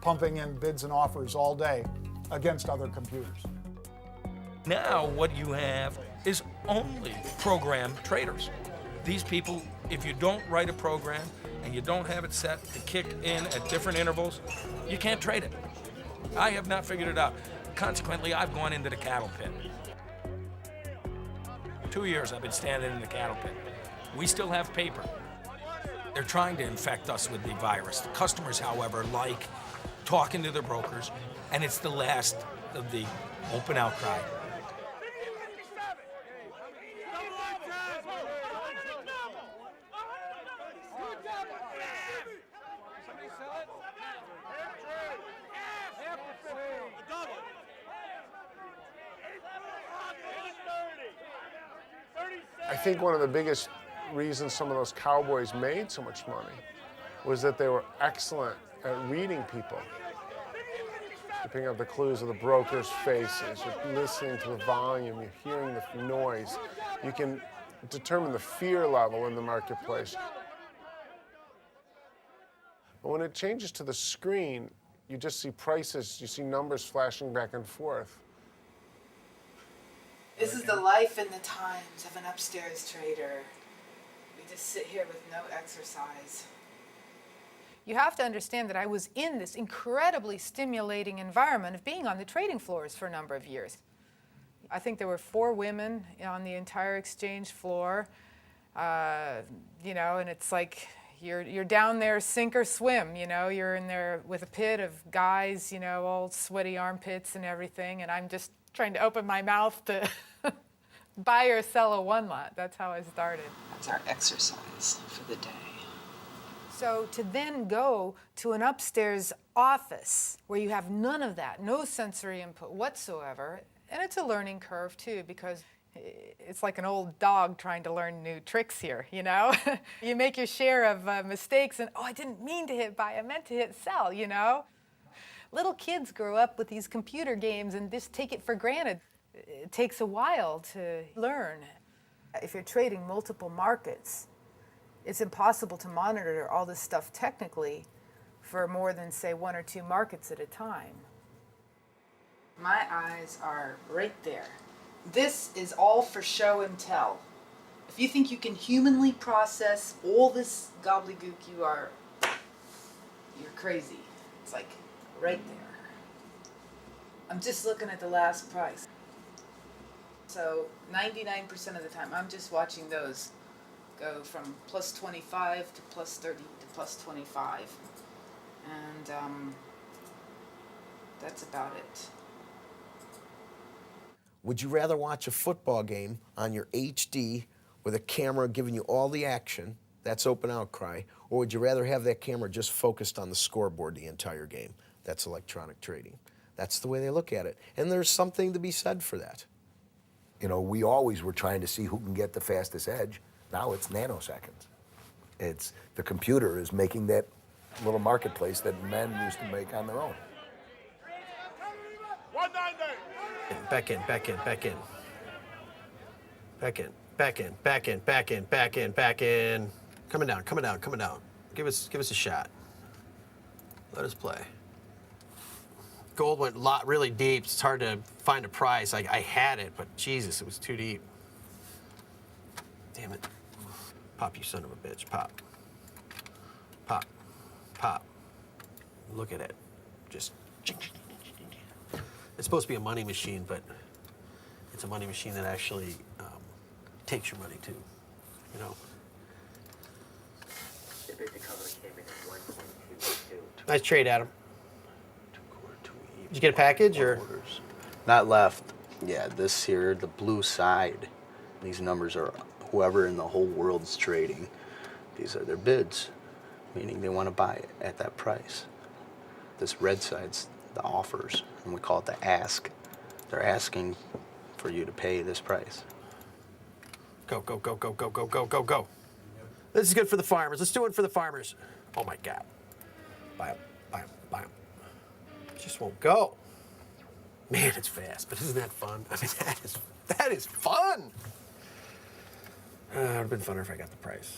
S5: pumping in bids and offers all day against other computers.
S13: Now what you have is only program traders. These people, if you don't write a program and you don't have it set to kick in at different intervals, you can't trade it. I have not figured it out. Consequently, I've gone into the cattle pit. 2 years I've been standing in the cattle pit. We still have paper. They're trying to infect us with the virus. The customers, however, like talking to their brokers, and it's the last of the open outcry.
S15: I think one of the biggest reasons some of those cowboys made so much money was that they were excellent at reading people. You're picking up the clues of the brokers' faces, you're listening to the volume, you're hearing the noise. You can determine the fear level in the marketplace. But when it changes to the screen, you just see prices, you see numbers flashing back and forth.
S9: This is the life and the times of an upstairs trader. We just sit here with no exercise. You have to understand that I was in this incredibly stimulating environment of being on the trading floors for a number of years. I think there were 4 women on the entire exchange floor, you know, and it's like you're down there sink or swim, you know, you're in there with a pit of guys, you know, all sweaty armpits and everything, and I'm just trying to open my mouth to buy or sell a 1-lot. That's how I started.
S3: That's our exercise for the day.
S9: So to then go to an upstairs office where you have none of that, no sensory input whatsoever, and it's a learning curve too, because it's like an old dog trying to learn new tricks here, you know? You make your share of mistakes and, oh, I didn't mean to hit buy, I meant to hit sell, you know? Little kids grow up with these computer games and just take it for granted. It takes a while to learn. If you're trading multiple markets, it's impossible to monitor all this stuff technically for more than, say, 1 or 2 markets at a time. My eyes are right there. This is all for show and tell. If you think you can humanly process all this gobbledygook, you're crazy. It's like right there. I'm just looking at the last price. So 99% of the time, I'm just watching those go from plus 25 to plus 30 to plus 25. And that's about it.
S8: Would you rather watch a football game on your HD with a camera giving you all the action, that's open outcry, or would you rather have that camera just focused on the scoreboard the entire game? That's electronic trading. That's the way they look at it. And there's something to be said for that.
S23: You know, we always were trying to see who can get the fastest edge. Now it's nanoseconds. It's the computer is making that little marketplace that men used to make on their own.
S8: 190. Back in, back in, back in. Back in, back in, back in, back in, back in, back in. Coming down, coming down, coming down. Give us a shot. Let us play. Gold went really deep. It's hard to find a price. I had it, but Jesus, it was too deep. Damn it. Pop, you son of a bitch. Pop. Pop. Pop. Look at it. Just. It's supposed to be a money machine, but it's a money machine that actually takes your money too, you know. Nice trade, Adam. Did you get a package or?
S24: Not left. Yeah, this here, the blue side. These numbers are whoever in the whole world's trading. These are their bids, meaning they want to buy it at that price. This red side's the offers, and we call it the ask. They're asking for you to pay this price.
S8: Go, go, go, go, go, go, go, go, go. This is good for the farmers. Let's do it for the farmers. Oh my God. Buy them, buy them, buy them. Just won't go. Man, it's fast, but isn't that fun? I mean, that is fun. It would have been funner if I got the price.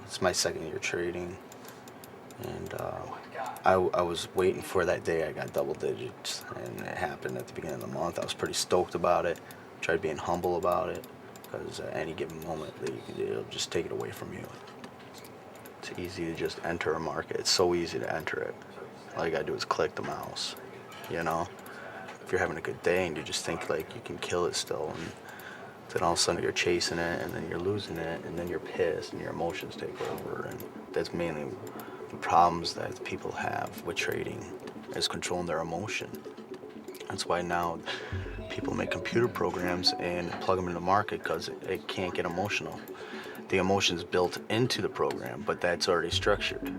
S24: It's my second year trading, and I was waiting for that day I got double digits, and it happened at the beginning of the month. I was pretty stoked about it, tried being humble about it, because at any given moment, it'll just take it away from you. It's easy to just enter a market. It's so easy to enter it. All you gotta do is click the mouse, you know? If you're having a good day and you just think like you can kill it still, and then all of a sudden you're chasing it, and then you're losing it, and then you're pissed, and your emotions take over, and that's mainly the problems that people have with trading, is controlling their emotion. That's why now people make computer programs and plug them in the market, because it can't get emotional. The emotion's built into the program, but that's already structured.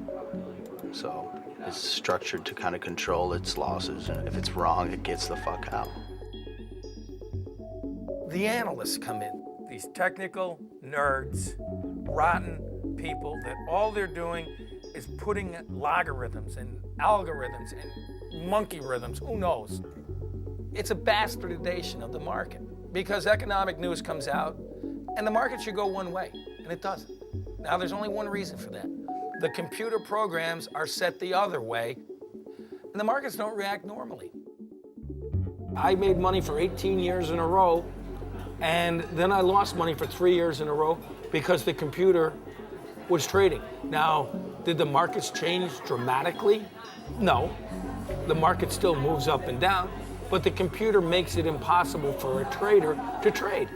S24: So it's structured to kind of control its losses, and if it's wrong, it gets the fuck out.
S14: The analysts come in, these technical nerds, rotten people that all they're doing is putting logarithms and algorithms and monkey rhythms, who knows? It's a bastardization of the market, because economic news comes out and the market should go one way, and it doesn't. Now, there's only one reason for that. The computer programs are set the other way, and the markets don't react normally. I made money for 18 years in a row
S7: And then I lost money for 3 years in a row because the computer was trading. Now, did the markets change dramatically? No. The market still moves up and down, but the computer makes it impossible for a trader to trade.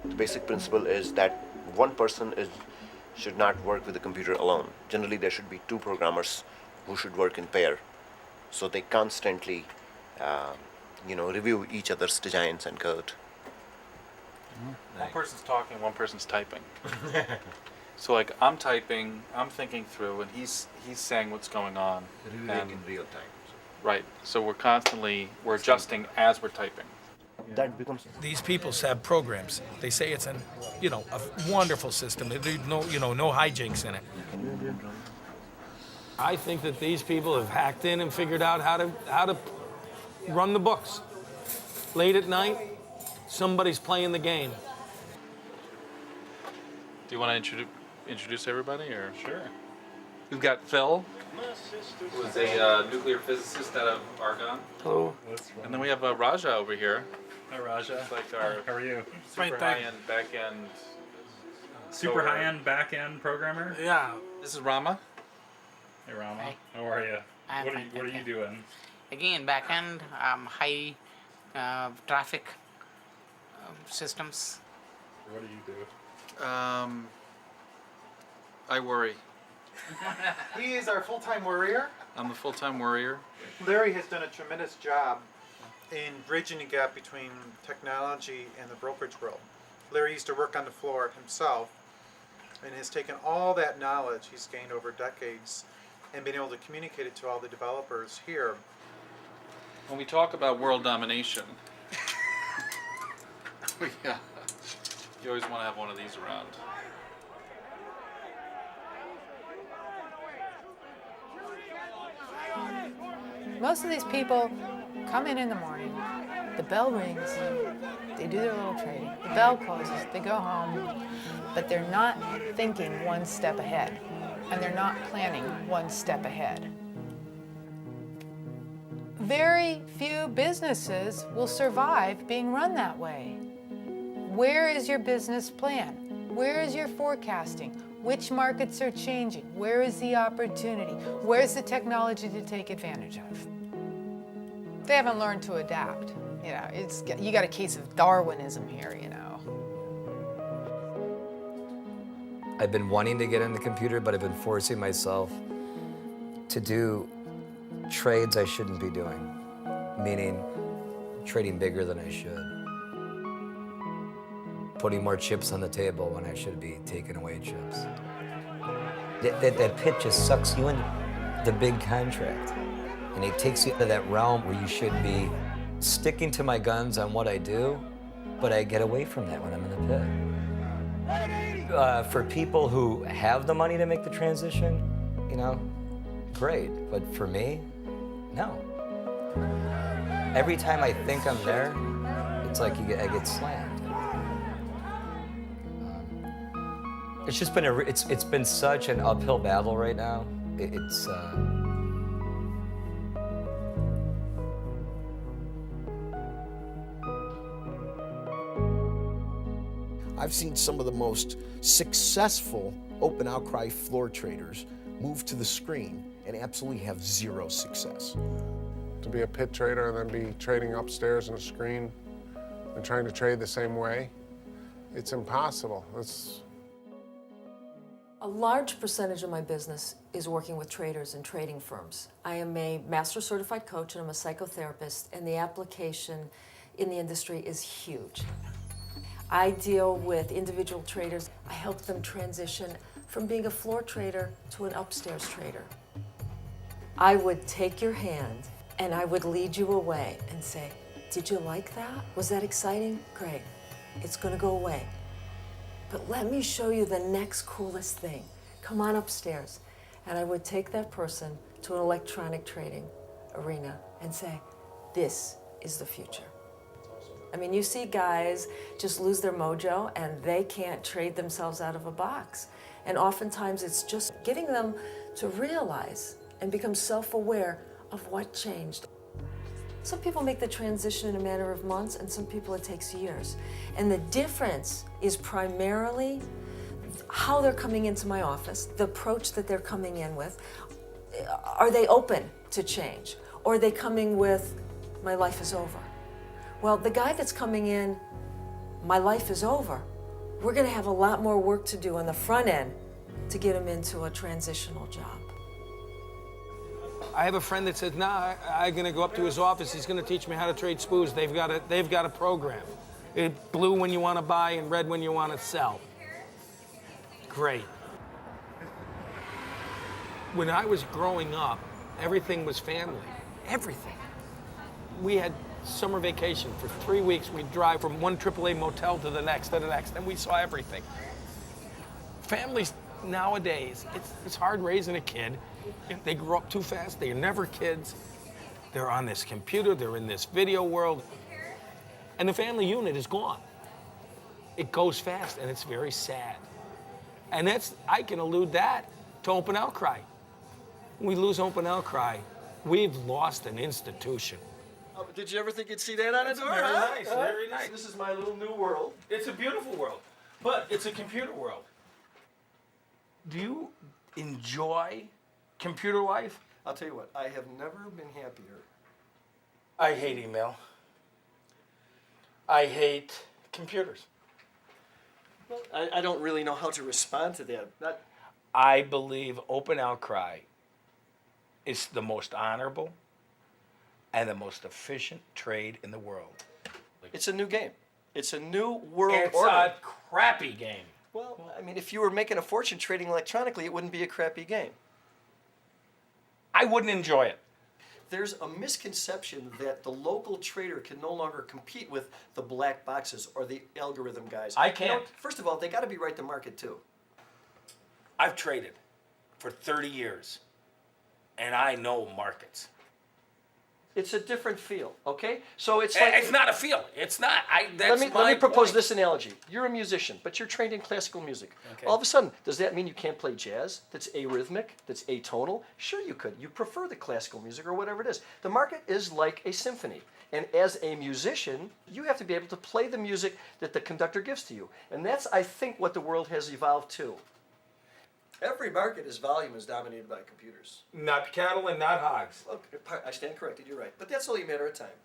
S2: The basic principle is that one person should not work with the computer alone. Generally, there should be two programmers who should work in pair, so they constantly, review each other's designs and code.
S11: One person's talking, one person's typing. So like I'm typing, I'm thinking through, and he's saying what's going on.
S2: Reviewing in real time.
S11: Right. So we're adjusting as we're typing.
S2: That becomes.
S14: These people have programs. They say it's a wonderful system. There's no hijinks in it.
S7: I think that these people have hacked in and figured out how to run the books. Late at night, somebody's playing the game.
S11: Do you want to introduce everybody, or sure? We've got Phil, who is a nuclear physicist out of Argonne.
S7: Hello.
S11: And then we have Raja over here.
S17: Hi, Raja.
S11: It's like our
S17: How are you?
S11: super high-end back-end.
S17: Super high-end back-end programmer?
S11: Yeah. This is Rama.
S17: Hey, Rama.
S18: Hi.
S17: How are you?
S18: I'm
S17: What
S18: fine,
S17: are
S18: thank
S17: you doing?
S18: Again, backend, high traffic systems.
S17: What do you do?
S11: I worry.
S16: He is our full-time worrier.
S11: I'm the full-time worrier.
S16: Larry has done a tremendous job in bridging the gap between technology and the brokerage world. Larry used to work on the floor himself and has taken all that knowledge he's gained over decades and been able to communicate it to all the developers here.
S11: When we talk about world domination, yeah, you always want to have one of these around.
S9: Most of these people come in the morning, the bell rings, they do their little trading, the bell closes, they go home, but they're not thinking one step ahead, and they're not planning one step ahead. Very few businesses will survive being run that way. Where is your business plan? Where is your forecasting? Which markets are changing? Where is the opportunity? Where's the technology to take advantage of? They haven't learned to adapt. You got a case of Darwinism here,
S12: I've been wanting to get in the computer, but I've been forcing myself to do trades I shouldn't be doing, meaning trading bigger than I should. Putting more chips on the table when I should be taking away chips. That pit just sucks you into the big contract. And it takes you to that realm where you should be sticking to my guns on what I do, but I get away from that when I'm in the pit. For people who have the money to make the transition, great. But for me, no. Every time I think I'm there, it's like I get slammed. It's just been it's been such an uphill battle right now.
S19: I've seen some of the most successful open outcry floor traders move to the screen and absolutely have zero success.
S15: To be a pit trader and then be trading upstairs in a screen and trying to trade the same way, it's impossible.
S25: A large percentage of my business is working with traders and trading firms. I am a master certified coach and I'm a psychotherapist, and the application in the industry is huge. I deal with individual traders. I help them transition from being a floor trader to an upstairs trader. I would take your hand and I would lead you away and say, did you like that? Was that exciting? Great. It's gonna go away. But let me show you the next coolest thing. Come on upstairs. And I would take that person to an electronic trading arena and say, this is the future. I mean, you see guys just lose their mojo and they can't trade themselves out of a box. And oftentimes it's just getting them to realize and become self-aware of what changed. Some people make the transition in a matter of months, and some people it takes years. And the difference is primarily how they're coming into my office, the approach that they're coming in with. Are they open to change? Or are they coming with, my life is over? Well, the guy that's coming in, my life is over, we're gonna have a lot more work to do on the front end to get him into a transitional job.
S14: I have a friend that says, nah, I'm gonna go up to his office, he's gonna teach me how to trade spoos. They've got a program. It blue when you wanna buy and red when you wanna sell. Great. When I was growing up, everything was family, everything. We had summer vacation for 3 weeks. We'd drive from one AAA motel to the next, and we saw everything. Families nowadays, it's hard raising a kid. They grow up too fast. They're never kids. They're on this computer. They're in this video world. And the family unit is gone. It goes fast, and it's very sad. And I can allude that to Open Outcry. When we lose Open Outcry, we've lost an institution.
S4: Did you ever think you'd see that on a door?
S14: Very
S4: huh?
S14: nice, very nice.
S4: This is my little new world.
S14: It's a beautiful world, but it's a computer world. Do you enjoy computer life?
S4: I'll tell you what, I have never been happier.
S14: I hate email. I hate computers.
S4: Well, I don't really know how to respond to that.
S14: I believe Open Outcry is the most honorable and the most efficient trade in the world.
S4: It's a new game. It's a new world
S14: It's
S4: order.
S14: a crappy game.
S4: Well, I mean, if you were making a fortune trading electronically, it wouldn't be a crappy game.
S14: I wouldn't enjoy it.
S4: There's a misconception that the local trader can no longer compete with the black boxes or the algorithm guys.
S14: I
S4: You know,
S14: can't.
S4: first of all, they got to be right to market too.
S14: I've traded for 30 years, and I know markets.
S4: It's a different feel, okay? So it's like
S14: It's not a feel. It's not.
S4: let me propose
S14: point.
S4: this analogy. You're a musician, but you're trained in classical music.
S14: Okay.
S4: All of a sudden, does that mean you can't play jazz? That's arrhythmic? That's atonal? Sure, you could. You prefer the classical music or whatever it is. The market is like a symphony. And as a musician, you have to be able to play the music that the conductor gives to you. And that's, I think, what the world has evolved to. Every market, its volume is dominated by computers.
S14: Not cattle and not hogs.
S4: Okay, I stand corrected, you're right. But that's only a matter of time.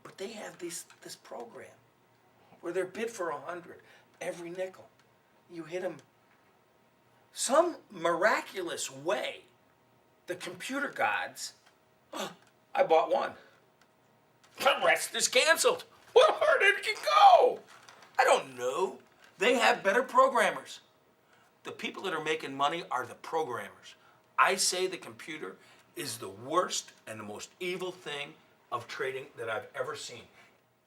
S14: But they have this program where they're bid for 100 every nickel. You hit them some miraculous way. The computer gods, I bought one. The rest is canceled. Where did it go? I don't know. They have better programmers. The people that are making money are the programmers. I say the computer is the worst and the most evil thing of trading that I've ever seen.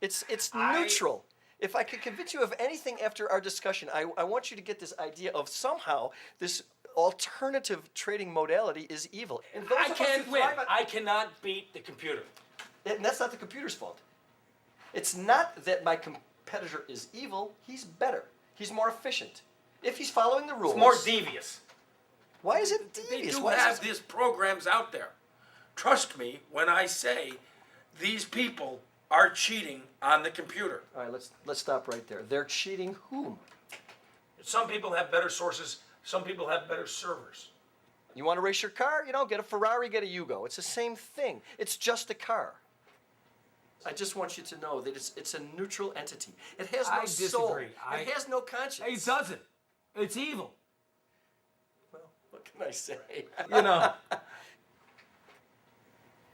S4: It's neutral. If I could convince you of anything after our discussion, I want you to get this idea of somehow this alternative trading modality is evil. And those
S14: I
S4: of us who
S14: can't win.
S4: thrive on-
S14: I cannot beat the computer.
S4: And that's not the computer's fault. It's not that my competitor is evil. He's better. He's more efficient. If he's following the rules.
S14: It's more devious.
S4: Why is it
S14: They
S4: devious?
S14: do
S4: Why is
S14: have
S4: this-
S14: these programs out there. Trust me when I say these people are cheating on the computer.
S4: All right, let's stop right there. They're cheating whom?
S14: Some people have better sources. Some people have better servers.
S4: You want to race your car? Get a Ferrari, get a Yugo. It's the same thing. It's just a car. I just want you to know that it's a neutral entity. It has no
S14: I
S4: soul.
S14: disagree.
S4: It has no conscience.
S14: It doesn't. It's evil.
S4: Well, what can I say?
S14: You know.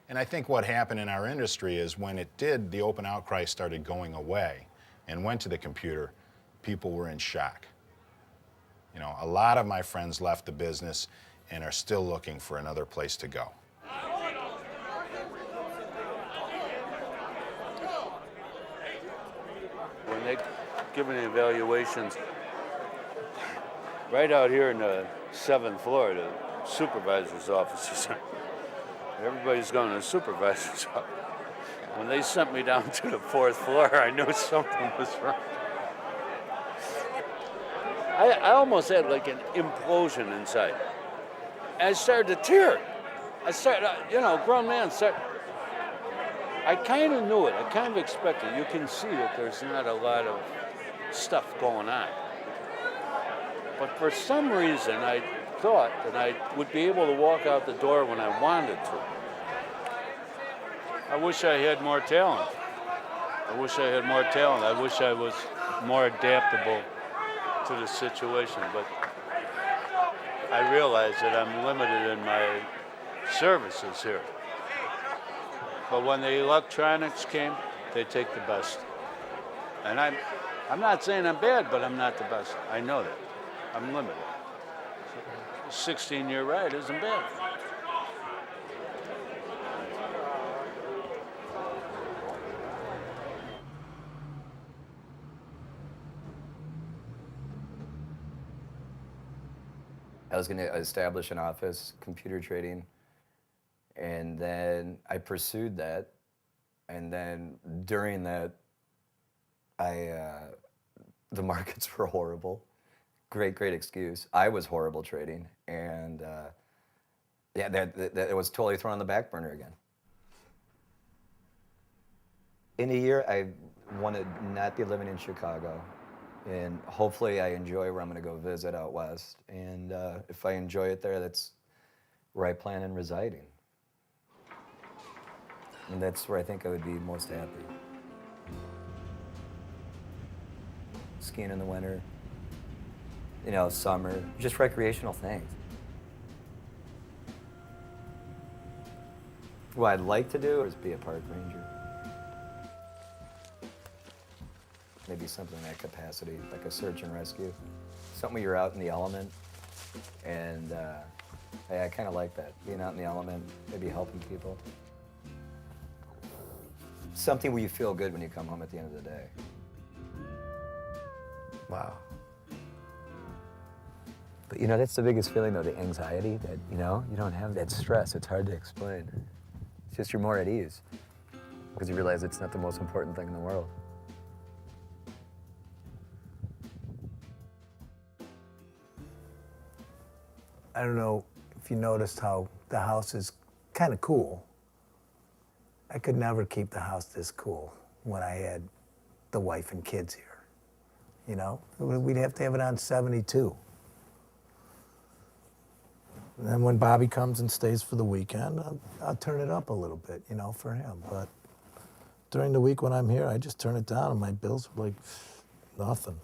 S6: And I think what happened in our industry is when it did, the open outcry started going away and went to the computer, people were in shock. A lot of my friends left the business and are still looking for another place to go.
S10: When they giving the evaluations, right out here in the 7th floor, the supervisor's office, everybody's going to the supervisor's office. When they sent me down to the 4th floor, I knew something was wrong. I almost had like an implosion inside. And I started to tear. I started, grown man, I kind of knew it. I kind of expected it. You can see that there's not a lot of stuff going on. But for some reason, I thought that I would be able to walk out the door when I wanted to. I wish I had more talent. I wish I had more talent. I wish I was more adaptable to the situation. But I realize that I'm limited in my services here. But when the electronics came, they take the best. And I'm not saying I'm bad, but I'm not the best. I know that. I'm limited. A 16-year ride isn't bad.
S12: I was going to establish an office, computer trading, and then I pursued that. And then during that, the markets were horrible. Great excuse. I was horrible trading, and yeah, that was totally thrown on the back burner again. In a year, I want to not be living in Chicago, and hopefully I enjoy where I'm going to go visit out west. And if I enjoy it there, that's where I plan on residing. And that's where I think I would be most happy. Skiing in the winter, you know, summer, just recreational things. What I'd like to do is be a park ranger. Maybe something in that capacity, like a search and rescue. Something where you're out in the element, and I kind of like that, being out in the element, maybe helping people. Something where you feel good when you come home at the end of the day. Wow. But you know, that's the biggest feeling though, the anxiety that, you know, you don't have that stress. It's hard to explain. It's just you're more at ease because you realize it's not the most important thing in the world.
S1: I don't know if you noticed how the house is kind of cool. I could never keep the house this cool when I had the wife and kids here. You know, we'd have to have it on 72. And then when Bobby comes and stays for the weekend, I'll turn it up a little bit, you know, for him. But during the week when I'm here, I just turn it down and my bills are like nothing.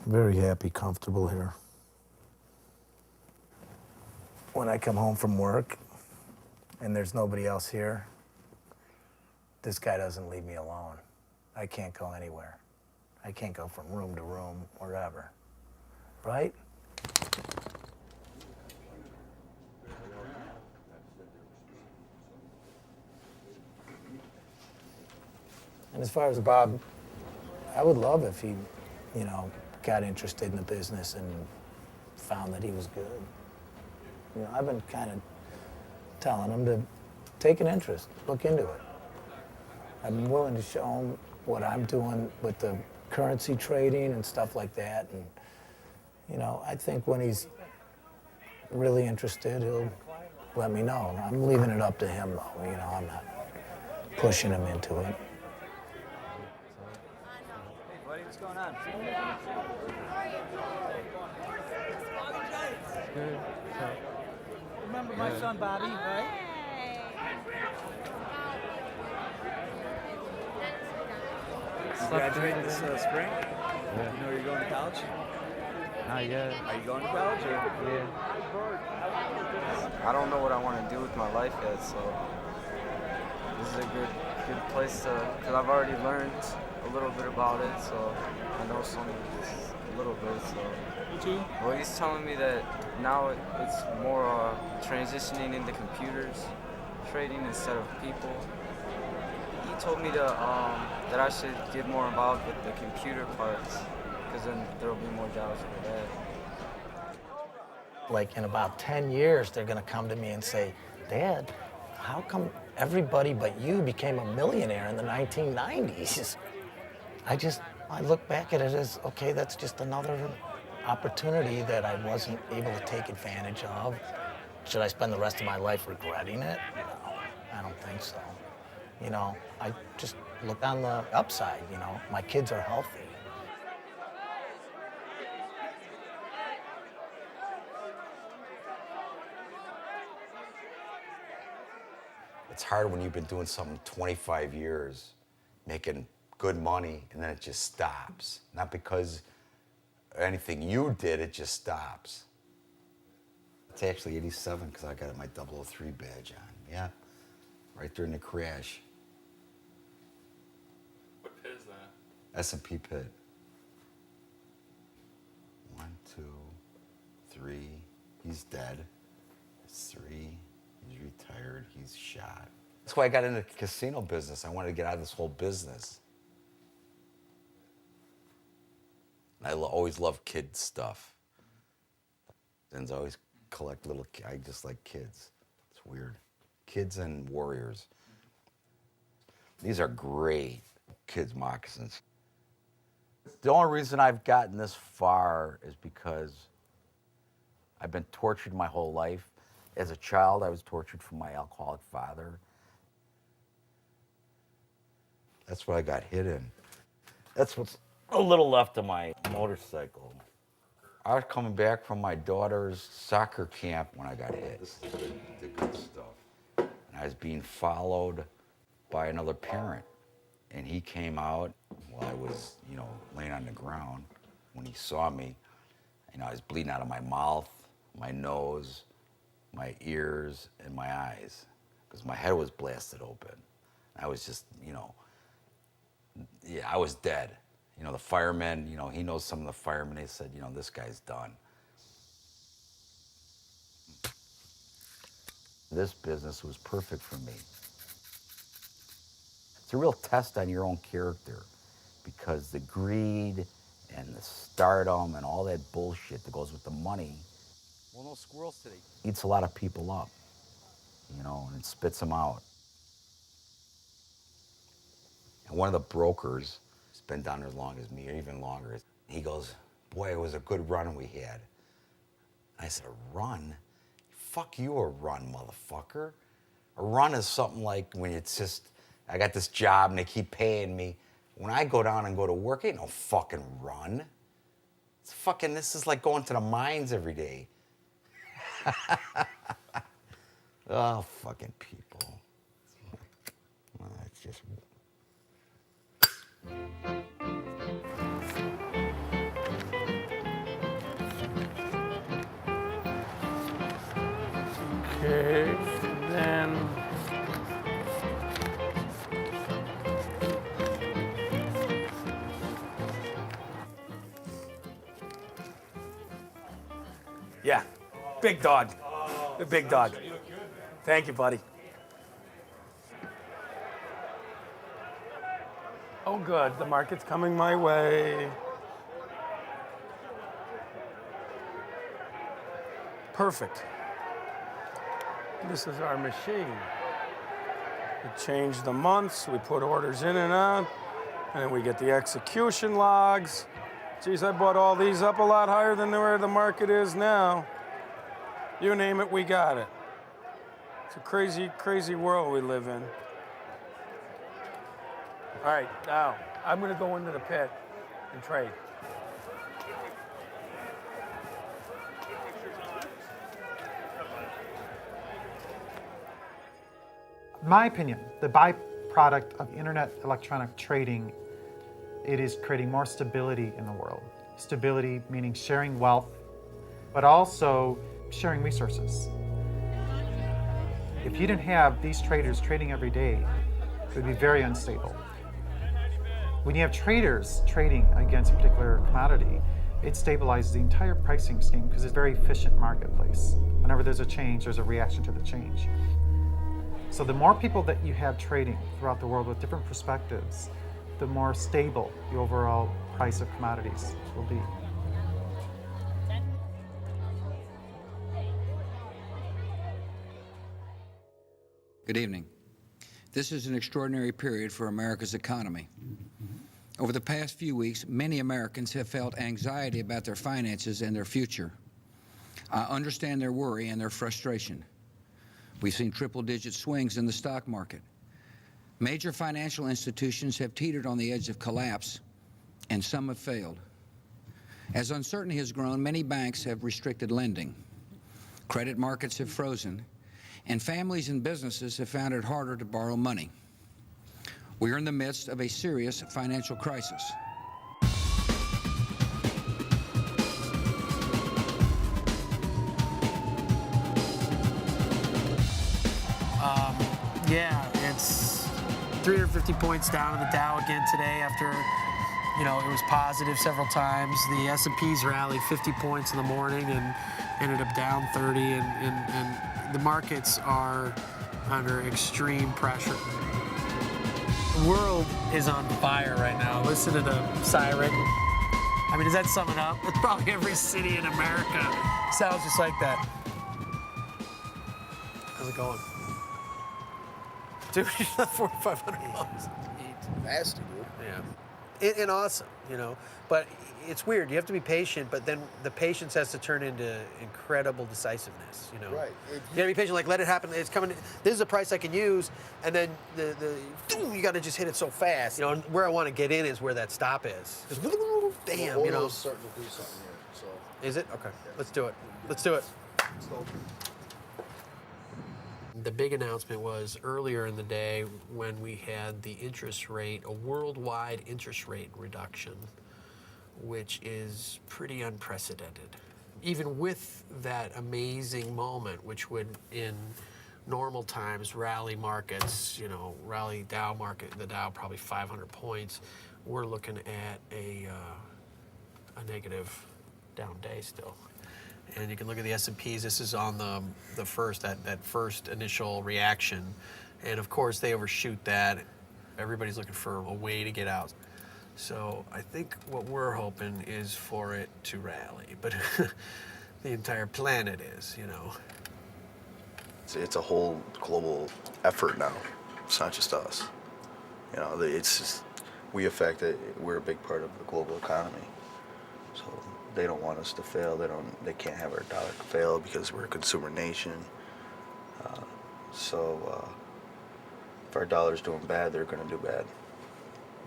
S1: I'm very happy, comfortable here. When I come home from work and there's nobody else here, this guy doesn't leave me alone. I can't go anywhere. I can't go from room to room, wherever. Right? And as far as Bob, I would love if he, you know, got interested in the business and found that he was good. You know, I've been kind of telling him to take an interest, look into it. I'm willing to show him what I'm doing with the currency trading and stuff like that. And, you know, I think when he's really interested, he'll let me know. I'm leaving it up to him, though. You know, I'm not pushing him into it.
S12: Hey, buddy, what's going on?
S5: Good. Remember my son Bobby, right?
S20: Graduating this spring? Yeah. You know you're going to college?
S5: Not yet.
S20: Are you going to college? Or?
S5: Yeah.
S20: I don't know what I want to do with my life yet, so this is a good place to, because I've already learned a little bit about it, so I know a little bit, so. Well, he's telling me that now it's more transitioning into computers trading instead of people. He told me to, that I should get more involved with the computer parts, because then there'll be more jobs for that.
S1: Like in about 10 years, they're gonna come to me and say, Dad, how come everybody but you became a millionaire in the 1990s? I look back at it as, okay, that's just another opportunity that I wasn't able to take advantage of. Should I spend the rest of my life regretting it? No. think so. You know, I just look on the upside, you know. My kids are healthy.
S3: It's hard when you've been doing something 25 years, making good money, and then it just stops. Not because of anything you did, it just stops. It's actually 87 because I got my 003 badge on. Yeah, right during the crash.
S17: What pit is that?
S3: S&P pit. 1, 2, 3. He's dead. That's 3. He's retired. He's shot. That's why I got into the casino business. I wanted to get out of this whole business. I always loved kid stuff. And I always collect little. I just like kids. It's weird. Kids and warriors. These are great kids' moccasins. The only reason I've gotten this far is because I've been tortured my whole life. As a child, I was tortured from my alcoholic father. That's what I got hit in. That's what's a little left of my motorcycle. I was coming back from my daughter's soccer camp when I got hit. This is the good stuff. And I was being followed by another parent. And he came out while I was, you know, laying on the ground. When he saw me, you know, I was bleeding out of my mouth, my nose, my ears, and my eyes, because my head was blasted open. I was just, you know, yeah, I was dead. You know, the firemen, you know, he knows some of the firemen, they said, you know, this guy's done. This business was perfect for me. It's a real test on your own character, because the greed and the stardom and all that bullshit that goes with the money, well, no squirrels today, eats a lot of people up, you know, and it spits them out. And one of the brokers, he's been down there as long as me, or even longer, he goes, boy, it was a good run we had. I said, a run? Fuck you, a run, motherfucker. A run is something like when it's just, I got this job and they keep paying me. When I go down and go to work, ain't no fucking run. It's fucking, this is like going to the mines every day. Oh, fucking people. It's just...
S14: Okay, then yeah, big dog, the big dog. Thank you, buddy. Oh, good, the market's coming my way. Perfect. This is our machine. We change the months, we put orders in and out, and then we get the execution logs. Geez, I bought all these up a lot higher than where the market is now. You name it, we got it. It's a crazy, crazy world we live in. All right, now, I'm gonna go into the pit and trade.
S13: In my opinion, the byproduct of internet electronic trading, it is creating more stability in the world. Stability meaning sharing wealth, but also sharing resources. If you didn't have these traders trading every day, it would be very unstable. When you have traders trading against a particular commodity, it stabilizes the entire pricing scheme because it's a very efficient marketplace. Whenever there's a change, there's a reaction to the change. So the more people that you have trading throughout the world with different perspectives, the more stable the overall price of commodities will be.
S21: Good evening. This is an extraordinary period for America's economy. Over the past few weeks, many Americans have felt anxiety about their finances and their future. I understand their worry and their frustration. We've seen triple-digit swings in the stock market. Major financial institutions have teetered on the edge of collapse, and some have failed. As uncertainty has grown, many banks have restricted lending. Credit markets have frozen, and families and businesses have found it harder to borrow money. We are in the midst of a serious financial crisis.
S2: Yeah, it's 350 points down in the Dow again today after, you know, it was positive several times. The S&Ps rallied 50 points in the morning and ended up down 30, and the markets are under extreme pressure. The world is on fire right now. Listen to the siren. I mean, does that sum it up? It's probably every city in America sounds just like that. How's it going? Dude, 4,500 bucks.
S8: Nasty, dude.
S2: Yeah. And awesome, you know. But it's weird. You have to be patient, but then the patience has to turn into incredible decisiveness, you know.
S8: Right.
S2: You gotta be patient, like let it happen. It's coming. This is a price I can use, and then you gotta just hit it so fast. You know, and where I want to get in is where that stop is. Just, damn,
S8: Well,
S2: you know.
S8: oil's starting to do something here, so.
S2: Is it? Okay. Let's do it. Let's do it. The big announcement was earlier in the day when we had the interest rate, a worldwide interest rate reduction, which is pretty unprecedented. Even with that amazing moment, which would in normal times rally markets, you know, rally Dow market, the Dow probably 500 points, we're looking at a negative down day still. And you can look at the S&Ps. This is on the first, that first initial reaction. And of course, they overshoot that. Everybody's looking for a way to get out. So I think what we're hoping is for it to rally. But the entire planet is, you know.
S22: It's a whole global effort now. It's not just us. You know, it's just, we affect it. We're a big part of the global economy. So they don't want us to fail. They can't have our dollar fail because we're a consumer nation. So if our dollar's doing bad, they're going to do bad.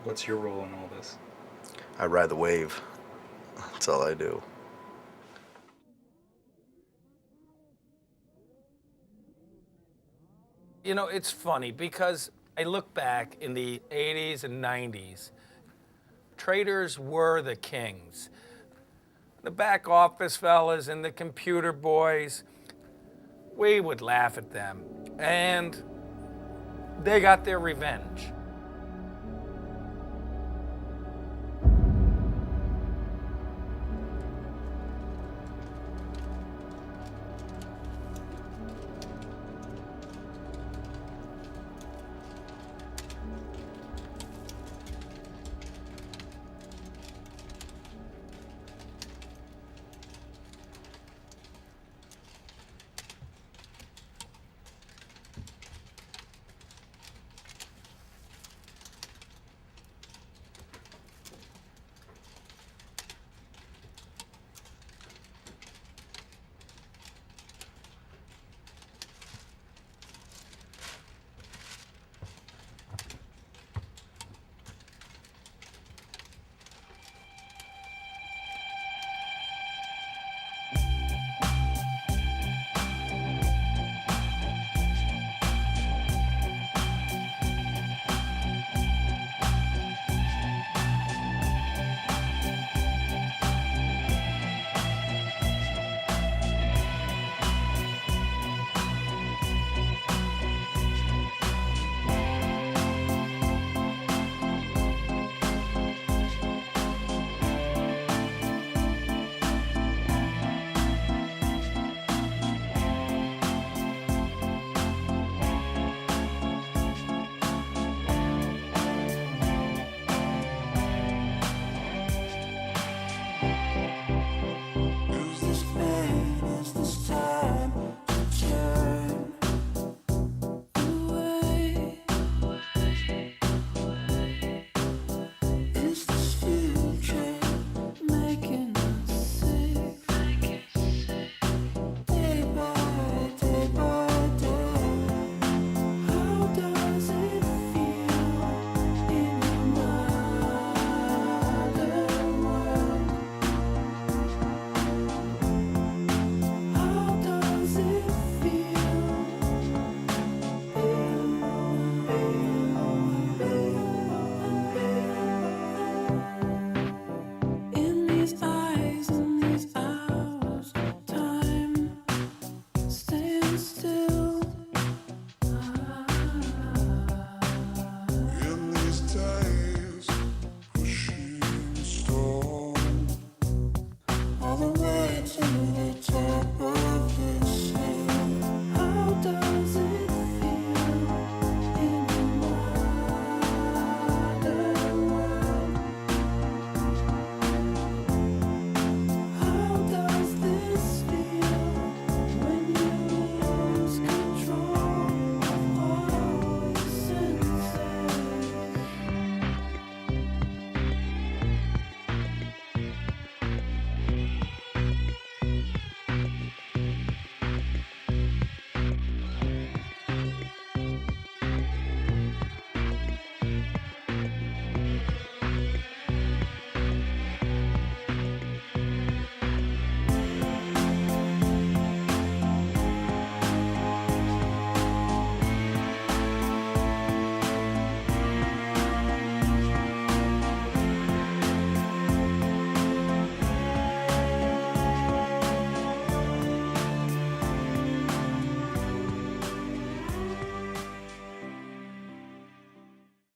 S11: What's your role in all this?
S22: I ride the wave. That's all I do.
S14: You know, it's funny because I look back in the 80s and 90s, traders were the kings. The back office fellas and the computer boys, we would laugh at them. And they got their revenge.